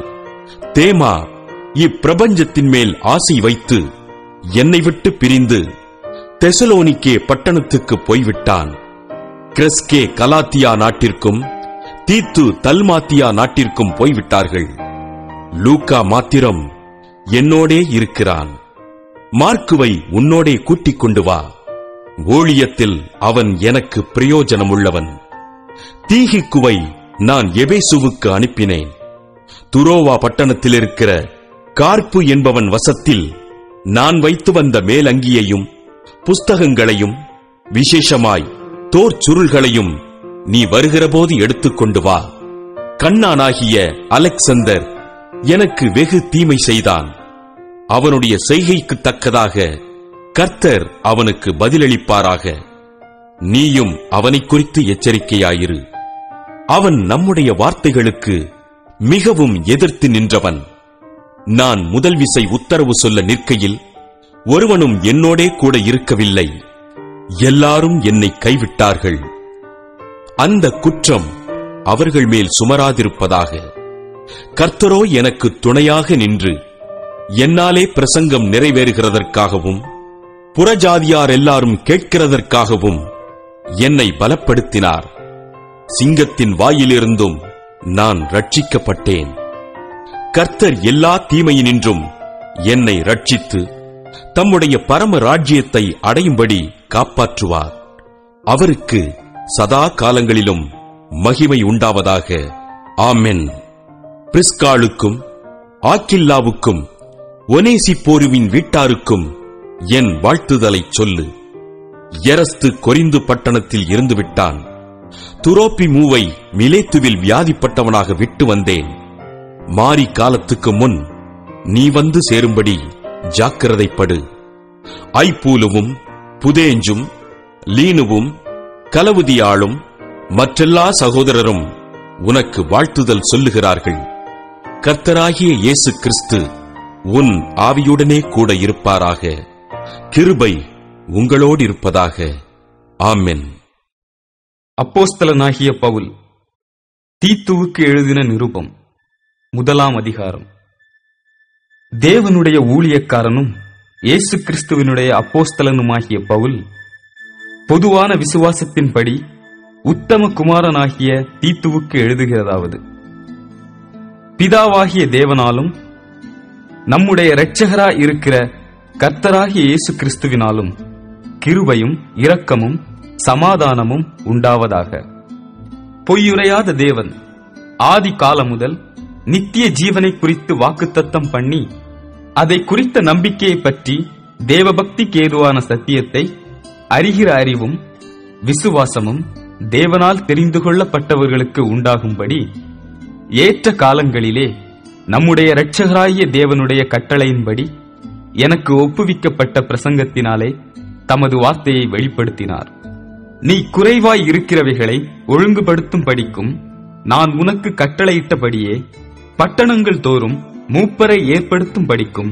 தேமா இப்பிரபஞ்சத்தின் மேல் ஆசை வைத்து என்னை விட்டு பிரிந்து தெசலோனிக்கே பட்டணத்துக்கு போய்விட்டான். கிரெஸ்கே கலாத்தியா நாட்டிற்கும் தீத்து தல்மாத்தியா நாட்டிற்கும் போய்விட்டார்கள். லூக்கா மாத்திரம் என்னோடே இருக்கிறான். மார்க்குவை உன்னோடே கூட்டிக் கொண்டு வா. ஊழியத்தில் அவன் எனக்கு பிரயோஜனமுள்ளவன். தீகிக்குவை நான் எபேசுவுக்கு அனுப்பினேன். துரோவா பட்டணத்தில் இருக்கிற கார்ப்பு என்பவன் வசத்தில் நான் வைத்து வந்த மேலங்கியையும் புஸ்தகங்களையும் விசேஷமாய் தோற் சுருள்களையும் நீ வருகிறபோது எடுத்துக்கொண்டு வா. கண்ணானாகிய அலெக்சந்தர் எனக்கு வெகு தீமை செய்தான். அவனுடைய செய்கைக்கு தக்கதாக கர்த்தர் அவனுக்கு பதிலளிப்பாராக. நீயும் அவனை குறித்து எச்சரிக்கையாயிரு. அவன் நம்முடைய வார்த்தைகளுக்கு மிகவும் எதிர்த்து நின்றவன். நான் முதல் விசை உத்தரவு சொல்ல நிற்கையில் ஒருவனும் என்னோடே கூட இருக்கவில்லை. எல்லாரும் என்னை கைவிட்டார்கள். அந்த குற்றம் அவர்கள் மேல் சுமராதிருப்பதாக. கர்த்தரோ எனக்கு துணையாக நின்று என்னாலே பிரசங்கம் நிறைவேறுகிறதற்காகவும் புறஜாதியார் எல்லாரும் கேட்கிறதற்காகவும் என்னை பலப்படுத்தினார். சிங்கத்தின் வாயிலிருந்தும் நான் ரட்சிக்கப்பட்டேன். கர்த்தர் எல்லா தீமையினின்றும் என்னை ரட்சித்து தம்முடைய பரம ராஜ்யத்தை அடையும்படி காப்பாற்றுவார். அவருக்கு சதா காலங்களிலும் மகிமை உண்டாவதாக. ஆமென். பிரிஸ்காளுக்கும் ஆக்கில்லாவுக்கும் ஒனேசிப்போருவின் வீட்டாருக்கும் என் வாழ்த்துதலைச் சொல்லு. எரஸ்து கொரிந்து பட்டணத்தில் இருந்து விட்டான். துரோப்பிமூவை மிலேத்துவில் வியாதிப்பட்டவனாக விட்டு வந்தேன். மாரி காலத்துக்கு முன் நீ வந்து சேரும்படி ஜாக்கிரதைப்படு. ஐப்பூலுவும் புதேஞ்சும் லீனுவும் கலவுதியாளும் மற்றெல்லா சகோதரரும் உனக்கு வாழ்த்துதல் சொல்லுகிறார்கள். கர்த்தராகிய இயேசு கிறிஸ்து உன் ஆவியுடனே கூட இருப்பாராக. கிருபை உங்களோடு இருப்பதாக. ஆமென். அப்போஸ்தலனாகிய பவுல் தீத்துவுக்கு எழுதின நிருபம் 1ஆம் அதிகாரம். தேவனுடைய ஊழியக்காரனும் இயேசு கிறிஸ்துவினுடைய அப்போஸ்தலனுமாகிய பவுல் பொதுவான விசுவாசத்தின்படி உத்தம குமாரனாகிய தீத்துவுக்கு எழுதுகிறதாவது: பிதாவாகிய தேவனாலும் நம்முடைய இரட்சகராய் இருக்கிற கர்த்தராகிய இயேசு கிறிஸ்துவினாலும் கிருபையும் இரக்கமும் சமாதானமும் உண்டாவதாக. பொய்யுரையாத தேவன் ஆதி காலம் முதல் நித்திய ஜீவனை குறித்து வாக்குத்தத்தம் பண்ணி அதை குறித்த நம்பிக்கையை பற்றி தேவபக்திக்கு ஏதுவான சத்தியத்தை அறிகிற அறிவும் விசுவாசமும் தேவனால் தெரிந்து கொள்ளப்பட்டவர்களுக்கு உண்டாகும்படி ஏற்ற காலங்களிலே நம்முடைய இரட்சகராகிய தேவனுடைய கட்டளையின்படி எனக்கு ஒப்புவிக்கப்பட்ட பிரசங்கத்தினாலே தமது வார்த்தையை வெளிப்படுத்தினார். நீ குறைவாய் இருக்கிறவைகளை ஒழுங்குபடுத்தும் படிக்கும் நான் உனக்கு கட்டளையிட்டபடியே பட்டணங்கள் தோறும் மூப்பரை ஏற்படுத்தும் படிக்கும்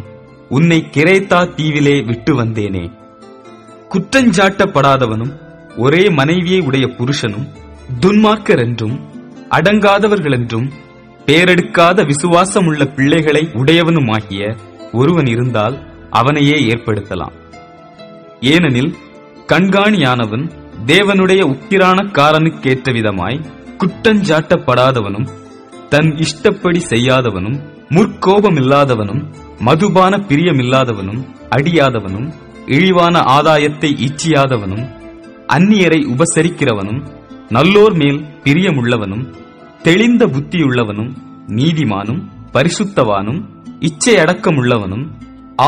உன்னை கிரேத்தா தீவிலே விட்டு வந்தேனே. குற்றஞ்சாட்டப்படாதவனும் ஒரே மனைவியை உடைய புருஷனும் துன்மார்க்கர் என்றும் அடங்காதவர்கள் என்றும் பேரெடுக்காத விசுவாசமுள்ள பிள்ளைகளை உடையவனுமாகிய ஒருவன் இருந்தால் அவனையே ஏற்படுத்தலாம். ஏனெனில் கண்காணியானவன் தேவனுடைய உக்கிரானக்காரனுக்கேற்ற விதமாய் குற்றஞ்சாட்டப்படாதவனும் தன் இஷ்டப்படி செய்யாதவனும் முற்கோபமில்லாதவனும் மதுபான பிரியமில்லாதவனும் அடியாதவனும் இழிவான ஆதாயத்தை இச்சியாதவனும் அந்நியரை உபசரிக்கிறவனும் நல்லோர் மேல் பிரியமுள்ளவனும் தெளிந்த புத்தியுள்ளவனும் நீதிமானும் பரிசுத்தவானும் இச்சையடக்கமுள்ளவனும்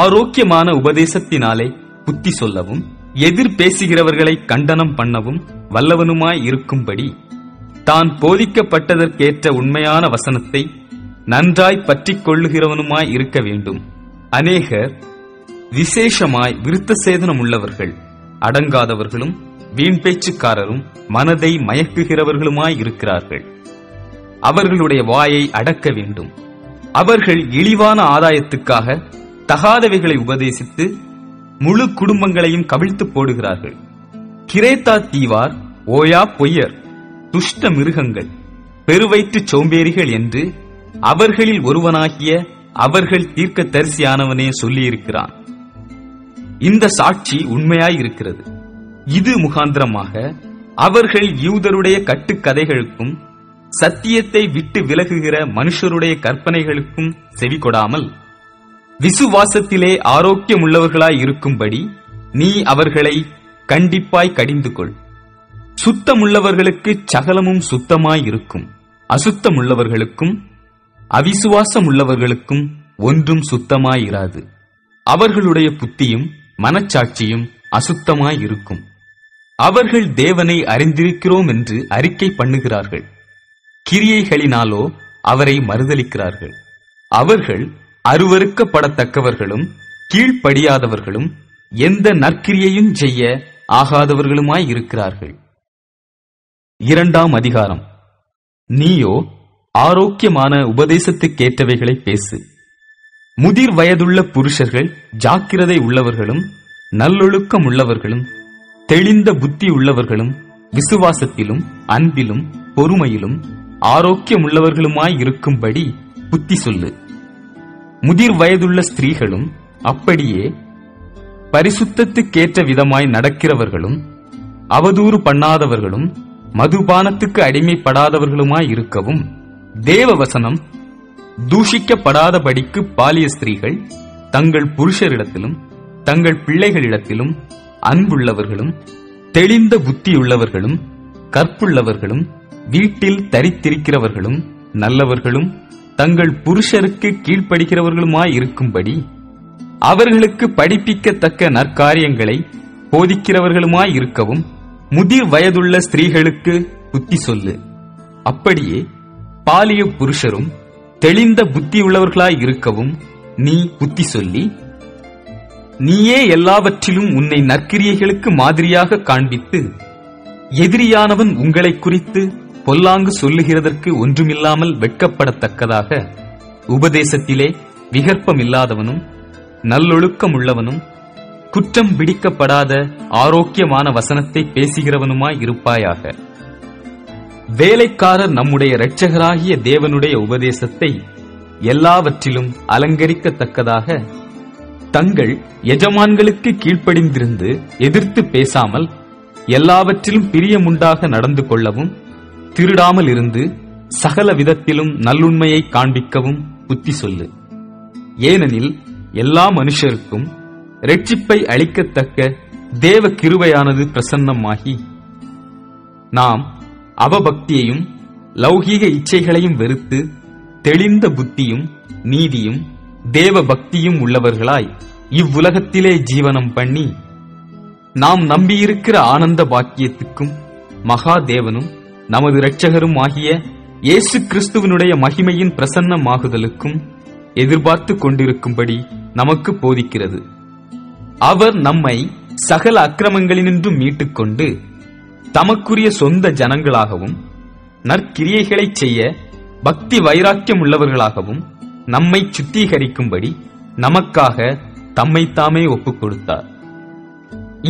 ஆரோக்கியமான உபதேசத்தினாலே புத்தி சொல்லவும் எதிர் பேசுகிறவர்களை கண்டனம் பண்ணவும் வல்லவனுமாய் இருக்கும்படி தான் போதிக்கப்பட்டதற்கேற்ற உண்மையான வசனத்தை நன்றாய் பற்றிக் கொள்ளுகிறவனுமாய் இருக்க வேண்டும். அநேகர் விசேஷமாய் விருத்த சேதனம் உள்ளவர்கள், அடங்காதவர்களும் வீண் பேச்சுக்காரரும் மனதை மயக்குகிறவர்களுமாய் இருக்கிறார்கள். அவர்களுடைய வாயை அடக்க வேண்டும். அவர்கள் இழிவான ஆதாயத்துக்காக தகாதவைகளை உபதேசித்து முழு குடும்பங்களையும் கவிழ்த்து போடுகிறார்கள். கிரேத்தா தீவார் ஓயா பொய்யர், துஷ்ட மிருகங்கள், பெருவயிற்று சோம்பேறிகள் என்று அவர்களில் ஒருவனாகிய அவர்கள் தீர்க்க தரிசியானவனே சொல்லியிருக்கிறான். இந்த சாட்சி உண்மையாயிருக்கிறது. இது முகாந்திரமாக அவர்கள் யூதருடைய கட்டுக்கதைகளுக்கும் சத்தியத்தை விட்டு விலகுகிற மனுஷருடைய கற்பனைகளுக்கும் செவிகொடாமல் விசுவாசத்திலே ஆரோக்கியமுள்ளவர்களாய் இருக்கும்படி நீ அவர்களை கண்டிப்பாய் கடிந்து கொள். சுத்தமுள்ளவர்களுக்கு சகலமும் சுத்தமாய் இருக்கும், அசுத்தமுள்ளவர்களுக்கும் அவிசுவாசமுள்ளவர்களுக்கும் ஒன்றும் சுத்தமாயிராது. அவர்களுடைய புத்தியும் மனச்சாட்சியும் அசுத்தமாயிருக்கும். அவர்கள் தேவனை அறிந்திருக்கிறோம் என்று அறிக்கை பண்ணுகிறார்கள், கிரியைகளினாலோ அவரை மறுதலிக்கிறார்கள். அவர்கள் அருவருக்கப்படத்தக்கவர்களும் கீழ்ப்படியாதவர்களும் எந்த நற்கிரியையும் செய்ய ஆகாதவர்களுமாயிருக்கிறார்கள். 2ஆம் அதிகாரம். நீயோ ஆரோக்கியமான உபதேசத்துக்கேற்றவைகளை பேசு. முதிர் வயதுள்ள புருஷர்கள் ஜாக்கிரதை உள்ளவர்களும் நல்லொழுக்கம் உள்ளவர்களும் தெளிந்த புத்தி உள்ளவர்களும் விசுவாசத்திலும் அன்பிலும் பொறுமையிலும் ஆரோக்கியமுள்ளவர்களுமாயிருக்கும்படி புத்தி சொல்லு. முதிர் வயதுள்ள ஸ்திரீகளும் அப்படியே பரிசுத்தத்துக்கேற்ற விதமாய் நடக்கிறவர்களும் அவதூறு பண்ணாதவர்களும் மதுபானத்துக்கு அடிமைப்படாதவர்களுமாயிருக்கவும் தேவவசனம் தூஷிக்கப்படாதபடிக்கு பாலிய ஸ்திரீகள் தங்கள் புருஷரிடத்திலும் தங்கள் பிள்ளைகளிடத்திலும் அன்புள்ளவர்களும் தெளிந்த புத்தியுள்ளவர்களும் கற்புள்ளவர்களும் வீட்டில் தரித்திருக்கிறவர்களும் நல்லவர்களும் தங்கள் புருஷருக்கு கீழ்ப்படுகிறவர்களுமாயிருக்கும்படி அவர்களுக்கு படிப்பிக்கத்தக்க நற்காரியங்களை போதிக்கிறவர்களுமாயிருக்கவும் முதிர் வயதுள்ள ஸ்திரீகளுக்கு புத்தி சொல்லு. அப்படியே பாலிய புருஷரும் தெளிந்த புத்தியுள்ளவர்களாயிருக்கவும் நீ புத்தி சொல்லி, நீயே எல்லாவற்றிலும் உன்னை நற்கிரியைகளுக்கு மாதிரியாக காண்பித்து எதிரியானவன் உங்களை குறித்து பொல்லாங்கு சொல்லுகிறதற்கு ஒன்றுமில்லாமல் வெட்கப்படத்தக்கதாக உபதேசத்திலே விகற்பமில்லாதவனும் நல்லொழுக்கம் உள்ளவனும் குற்றம் பிடிக்கப்படாத ஆரோக்கியமான வசனத்தை பேசுகிறவனுமாய் இருப்பாயாக. வேலைக்காரர் நம்முடைய இரட்சகராகிய தேவனுடைய உபதேசத்தை எல்லாவற்றிலும் அலங்கரிக்கத்தக்கதாக தங்கள் எஜமான்களுக்கு கீழ்ப்படிந்திருந்து எதிர்த்து பேசாமல் எல்லாவற்றிலும் பிரியமுண்டாக நடந்து கொள்ளவும், திருடாமல் இருந்து சகல விதத்திலும் நல்லுண்மையை காண்பிக்கவும் புத்தி சொல்லு. ஏனெனில் எல்லா மனுஷருக்கும் இரட்சிப்பை அளிக்கத்தக்க தேவ கிருபையானது பிரசன்னமாகி, நாம் அவபக்தியையும் லௌகீக இச்சைகளையும் வெறுத்து தெளிந்த புத்தியும் நீதியும் தேவ பக்தியும் உள்ளவர்களாய் இவ்வுலகத்திலே ஜீவனம் பண்ணி, நாம் நம்பியிருக்கிற ஆனந்த பாக்கியத்துக்கும் மகாதேவனும் நமது இரட்சகரும் ஆகிய இயேசு கிறிஸ்துவனுடைய மகிமையின் பிரசன்னமாகுதலுக்கும் எதிர்பார்த்து கொண்டிருக்கும்படி நமக்கு போதிக்கிறது. அவர் நம்மை சகல அக்கிரமங்களினின்றும் மீட்டுக்கொண்டு தமக்குரிய சொந்த ஜனங்களாகவும் நற்கிரியைகளைச் செய்ய பக்தி வைராக்கியம் உள்ளவர்களாகவும் நம்மை சுத்திகரிக்கும்படி நமக்காக தம்மைத்தாமே ஒப்புக் கொடுத்தார்.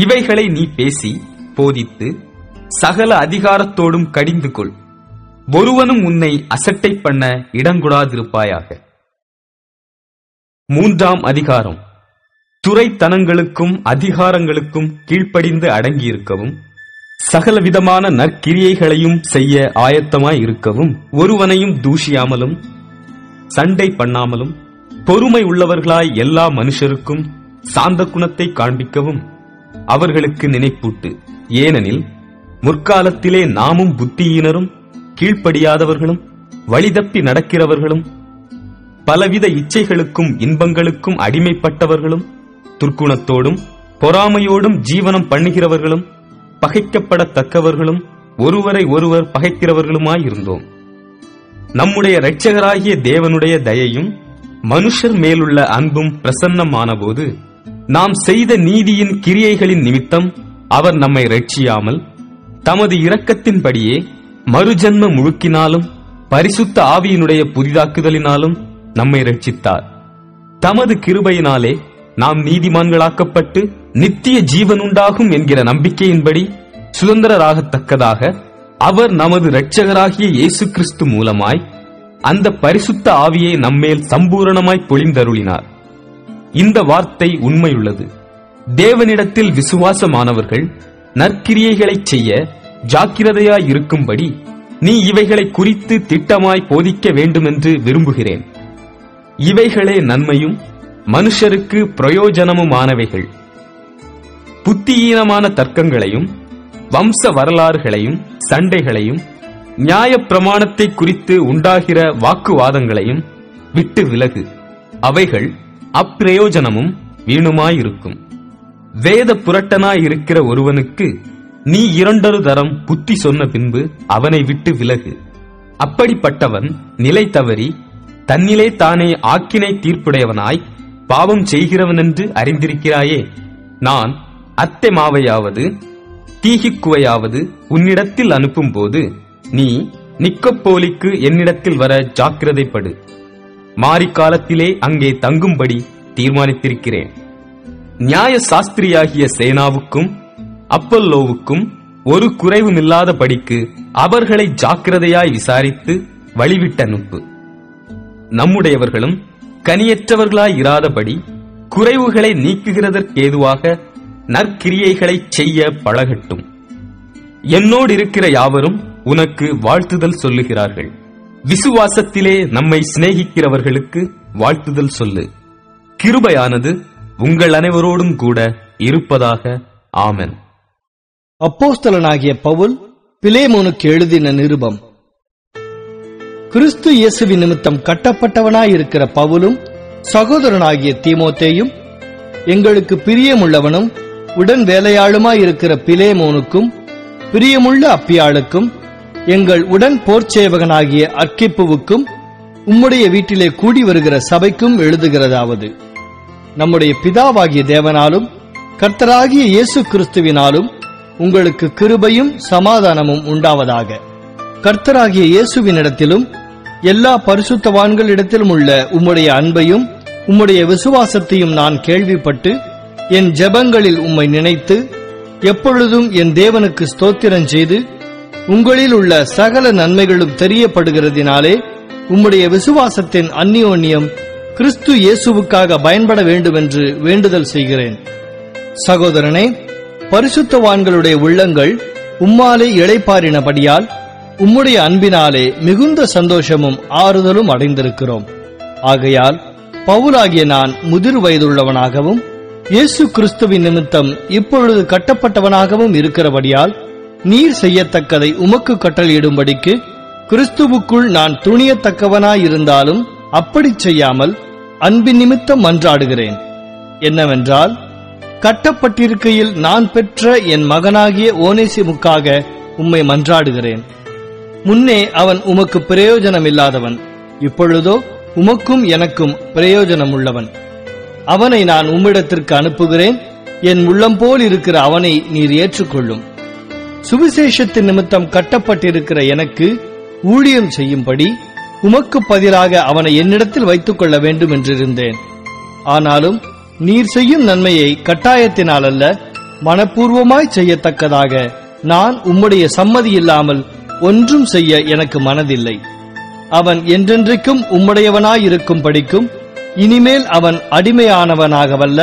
இவைகளை நீ பேசி போதித்து சகல அதிகாரத்தோடும் கடிந்து கொள். ஒருவனும் உன்னை அசட்டை பண்ண இடங்கொடாதிருப்பாயாக. 3ஆம் அதிகாரம். துரைத்தனங்களுக்கும் அதிகாரங்களுக்கும் கீழ்ப்படிந்து அடங்கியிருக்கவும், சகலவிதமான நற்கிரியைகளையும் செய்ய ஆயத்தமாயிருக்கவும், ஒருவனையும் தூஷியாமலும் சண்டை பண்ணாமலும் பொறுமை உள்ளவர்களாய் எல்லா மனுஷருக்கும் சாந்த குணத்தை காண்பிக்கவும் அவர்களுக்கு நினைப்பூட்டு. ஏனெனில் முற்காலத்திலே நாமும் புத்தியினரும் கீழ்ப்படியாதவர்களும் வழிதப்பி நடக்கிறவர்களும் பலவித இச்சைகளுக்கும் இன்பங்களுக்கும் அடிமைப்பட்டவர்களும் துர்க்குணத்தோடும் பொறாமையோடும் ஜீவனம் பண்ணுகிறவர்களும் பகைக்கப்படத்தக்கவர்களும் ஒருவரை ஒருவர் பகைக்கிறவர்களுமாயிருந்தோம். நம்முடைய இரட்சகராகிய தேவனுடைய தயையும் மனுஷர் மேலுள்ள அன்பும் பிரசன்னமானபோது, நாம் செய்த நீதியின் கிரியைகளின் நிமித்தம் அவர் நம்மை இரட்சியாமல் தமது இரக்கத்தின்படியே மறுஜன்ம முழுக்கினாலும் பரிசுத்த ஆவியினுடைய புதிதாக்குதலினாலும் நம்மை இரட்சித்தார். தமது கிருபையினாலே நாம் நீதிமான்களாக்கப்பட்டு நித்திய ஜீவனுண்டாகும் என்கிற நம்பிக்கையின்படி சுதந்திரராகத்தக்கதாக அவர் நமது இரட்சகராகிய இயேசு கிறிஸ்து மூலமாய் அந்த பரிசுத்த ஆவியை நம்மேல் சம்பூரணமாய் பொழிந்தருளினார். இந்த வார்த்தை உண்மையுள்ளது. தேவனிடத்தில் விசுவாசமானவர்கள் நற்கிரியைகளைச் செய்ய ஜாக்கிரதையாயிருக்கும்படி நீ இவைகளை குறித்து திட்டமாய் போதிக்க வேண்டுமென்று விரும்புகிறேன். இவைகளே நன்மையும் மனுஷருக்கு பிரயோஜனமுமானவைகள். புத்தியீனமான தர்க்கங்களையும் வம்ச வரலாறுகளையும் சண்டைகளையும் நியாய பிரமாணத்தை குறித்து உண்டாகிற வாக்குவாதங்களையும் விட்டு விலகு. அவைகள் அப்பிரயோஜனமும் வீணுமாயிருக்கும். வேத புரட்டனாயிருக்கிற ஒருவனுக்கு நீ 2 தரம் புத்தி சொன்ன பின்பு அவனை விட்டு விலகு. அப்படிப்பட்டவன் நிலை தவறி தன்னிலே தானே ஆக்கினை தீர்ப்புடையவனாய் பாவம் செய்கிறவனென்று அறிந்திருக்கிறாயே. நான் அத்தெமாவையாவது தீகிக்குவையாவது உன்னிடத்தில் அனுப்பும்போது நீ நிக்கப்போலிக்கு என்னிடத்தில் வர ஜாக்கிரதைப்படு. மாரிக்காலத்திலே அங்கே தங்கும்படி தீர்மானித்திருக்கிறேன். நியாய சாஸ்திரியாகிய சேனாவுக்கும் அப்பல்லோவுக்கும் ஒரு குறைவுமில்லாத படிக்கு அவர்களை ஜாக்கிரதையாய் விசாரித்து வழிவிட்டு அனுப்பு. நம்முடையவர்களும் கனியற்றவர்களாய் இராதபடி குறைவுகளை நீக்குகிறதற்கேதுவாக நற்கிரியைகளைச் செய்ய பழகட்டும். என்னோடு இருக்கிற யாவரும் உனக்கு வாழ்த்துதல் சொல்லுகிறார்கள். விசுவாசத்திலே நம்மை சிநேகிக்கிறவர்களுக்கு வாழ்த்துதல் சொல்லு. கிருபையானது உங்கள் அனைவரோடும் கூட இருப்பதாக. ஆமென். அப்போஸ்தலனாகிய பவுல் பிலேமோனுக்கு எழுதின நிருபம். கிறிஸ்து இயேசுவின் நிமித்தம் கட்டப்பட்டவனாயிருக்கிற பவுலும் சகோதரனாகிய தீமோத்தேயும் எங்களுக்கு பிரியமுள்ளவனும் உடன் வேலையாளுமாயிருக்கிற பிலேமோனுக்கும் பிரியமுள்ள அப்பியாளுக்கும் எங்கள் உடன் போர்ச்சேவகனாகிய அர்க்கிப்புவுக்கும் உம்முடைய வீட்டிலே கூடி வருகிற சபைக்கும் எழுதுகிறதாவது, நம்முடைய பிதாவாகிய தேவனாலும் கர்த்தராகிய இயேசு கிறிஸ்துவினாலும் உங்களுக்கு கிருபையும் சமாதானமும் உண்டாவதாக. கர்த்தராகிய இயேசுவினிடத்திலும் எல்லா பரிசுத்தவான்களிடத்திலும் உள்ள உம்முடைய அன்பையும் உம்முடைய விசுவாசத்தையும் நான் கேள்விப்பட்டு என் ஜெபங்களில் உம்மை நினைத்து எப்பொழுதும் என் தேவனுக்கு ஸ்தோத்திரம் செய்து உங்களில் உள்ள சகல நன்மைகளும் தெரியப்படுகிறதினாலே உம்முடைய விசுவாசத்தின் அந்நியோன்யம் கிறிஸ்து இயேசுவுக்காக பயன்பட வேண்டும் என்று வேண்டுதல் செய்கிறேன். சகோதரனே, பரிசுத்தவான்களுடைய உள்ளங்கள் உம்மாலே இளைப்பாறினபடியால் உம்முடைய அன்பினாலே மிகுந்த சந்தோஷமும் ஆறுதலும் அடைந்திருக்கிறோம். ஆகையால் பவுலாகிய நான் முதிர் வயதுள்ளவனாகவும் இயேசு கிறிஸ்துவின் நிமித்தம் இப்பொழுது கட்டப்பட்டவனாகவும் இருக்கிறபடியால் நீர் செய்யத்தக்கதை உமக்கு கட்டளையிடும்படிக்கு கிறிஸ்துவுக்குள் நான் துணியத்தக்கவனாயிருந்தாலும் அப்படி செய்யாமல் அன்பின் நிமித்தம் மன்றாடுகிறேன். என்னவென்றால், கட்டப்பட்டிருக்கையில் நான் பெற்ற என் மகனாகிய ஓனேசிமுக்காக உம்மை மன்றாடுகிறேன். முன்னே அவன் உமக்கு பிரயோஜனமில்லாதவன், இப்பொழுதோ உமக்கும் எனக்கும் பிரயோஜனமுள்ளவன். அவனை நான் உம்மிடத்திற்கு அனுப்புகிறேன். என் உள்ளம் போல் இருக்கிற அவனை நீர் ஏற்றுக்கொள்ளும். சுவிசேஷத்தின் நிமித்தம் கட்டப்பட்டிருக்கிற எனக்கு ஊழியம் செய்யும்படி உமக்கு பதிலாக அவனை என்னிடத்தில் வைத்துக் கொள்ள வேண்டும் என்றிருந்தேன். ஆனாலும் நீர் செய்யும் நன்மையை கட்டாயத்தினால் அல்ல, மனப்பூர்வமாய் செய்யத்தக்கதாக நான் உம்முடைய சம்மதி இல்லாமல் ஒன்றும் செய்ய எனக்கு மனதில்லை. அவன் என்றென்றைக்கும் உம்முடையவனாயிருக்கும் படிக்கும் இனிமேல் அவன் அடிமையானவனாகவல்ல,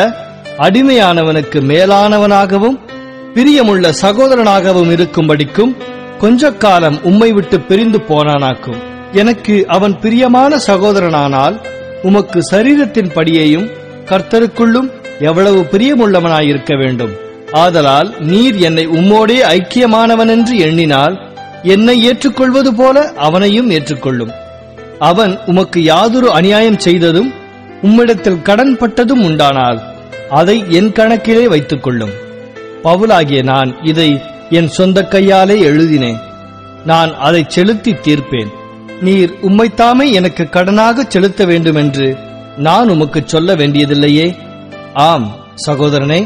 அடிமையானவனுக்கு மேலானவனாகவும் பிரியமுள்ள சகோதரனாகவும் இருக்கும்படிக்கும் கொஞ்ச காலம் உம்மை விட்டு பிரிந்து போனானாக்கும். எனக்கு அவன் பிரியமான சகோதரனானால் உமக்கு சரீரத்தின் படியையும் கர்த்தருக்குள்ளும் எவ்வளவு பிரியமுள்ளவனாயிருக்க வேண்டும். ஆதலால் நீர் என்னை உம்மோடே ஐக்கியமானவனென்று எண்ணினால் என்னை ஏற்றுக்கொள்வது போல அவனையும் ஏற்றுக்கொள்ளும். அவன் உமக்கு யாதொரு அநியாயம் செய்ததும் உம்மிடத்தில் கடன் பட்டதும் உண்டானால் அதை என் கணக்கிலே வைத்துக் கொள்ளும். பவுலாகிய நான் இதை என் சொந்த கையாலே எழுதினேன். நான் அதை செலுத்தி தீர்ப்பேன். நீர் உம்மைத்தாமே எனக்கு கடனாக செலுத்த வேண்டும் என்று நான் உமக்கு சொல்ல வேண்டியதில்லையே. ஆம் சகோதரனே,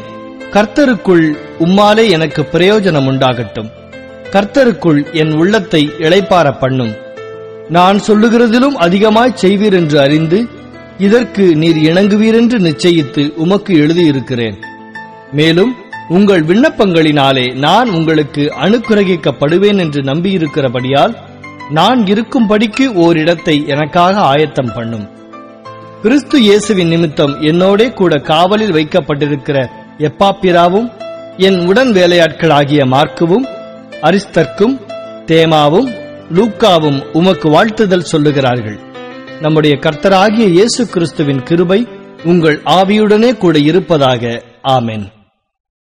கர்த்தருக்குள் உம்மாலே எனக்கு பிரயோஜனம் உண்டாகட்டும். கர்த்தருக்குள் என் உள்ளத்தை இளைப்பார பண்ணும். நான் சொல்லுகிறதிலும் அதிகமாய் செய்வீர் என்று அறிந்து இதற்கு நீர் இணங்குவீர் என்று நிச்சயித்து உமக்கு எழுதியிருக்கிறேன். மேலும் உங்கள் விண்ணப்பங்களினாலே நான் உங்களுக்கு அனுக்கிரகிக்கப்படுவேன் என்று நம்பியிருக்கிறபடியால் நான் இருக்கும்படிக்கு ஓரிடத்தை எனக்காக ஆயத்தம் பண்ணும். கிறிஸ்து இயேசுவின் நிமித்தம் என்னோடே கூட காவலில் வைக்கப்பட்டிருக்கிற எப்பாப்பிராவும் என் உடன் வேலையாட்களாகிய மார்க்குவும் அரிஸ்தர்க்கும் தேமாவும் லூக்காவும் உமக்கு வாழ்த்துதல் சொல்லுகிறார்கள். நம்முடைய கர்த்தராகிய இயேசு கிறிஸ்துவின் கிருபை உங்கள் ஆவியுடனே கூட இருப்பதாக. ஆமென்.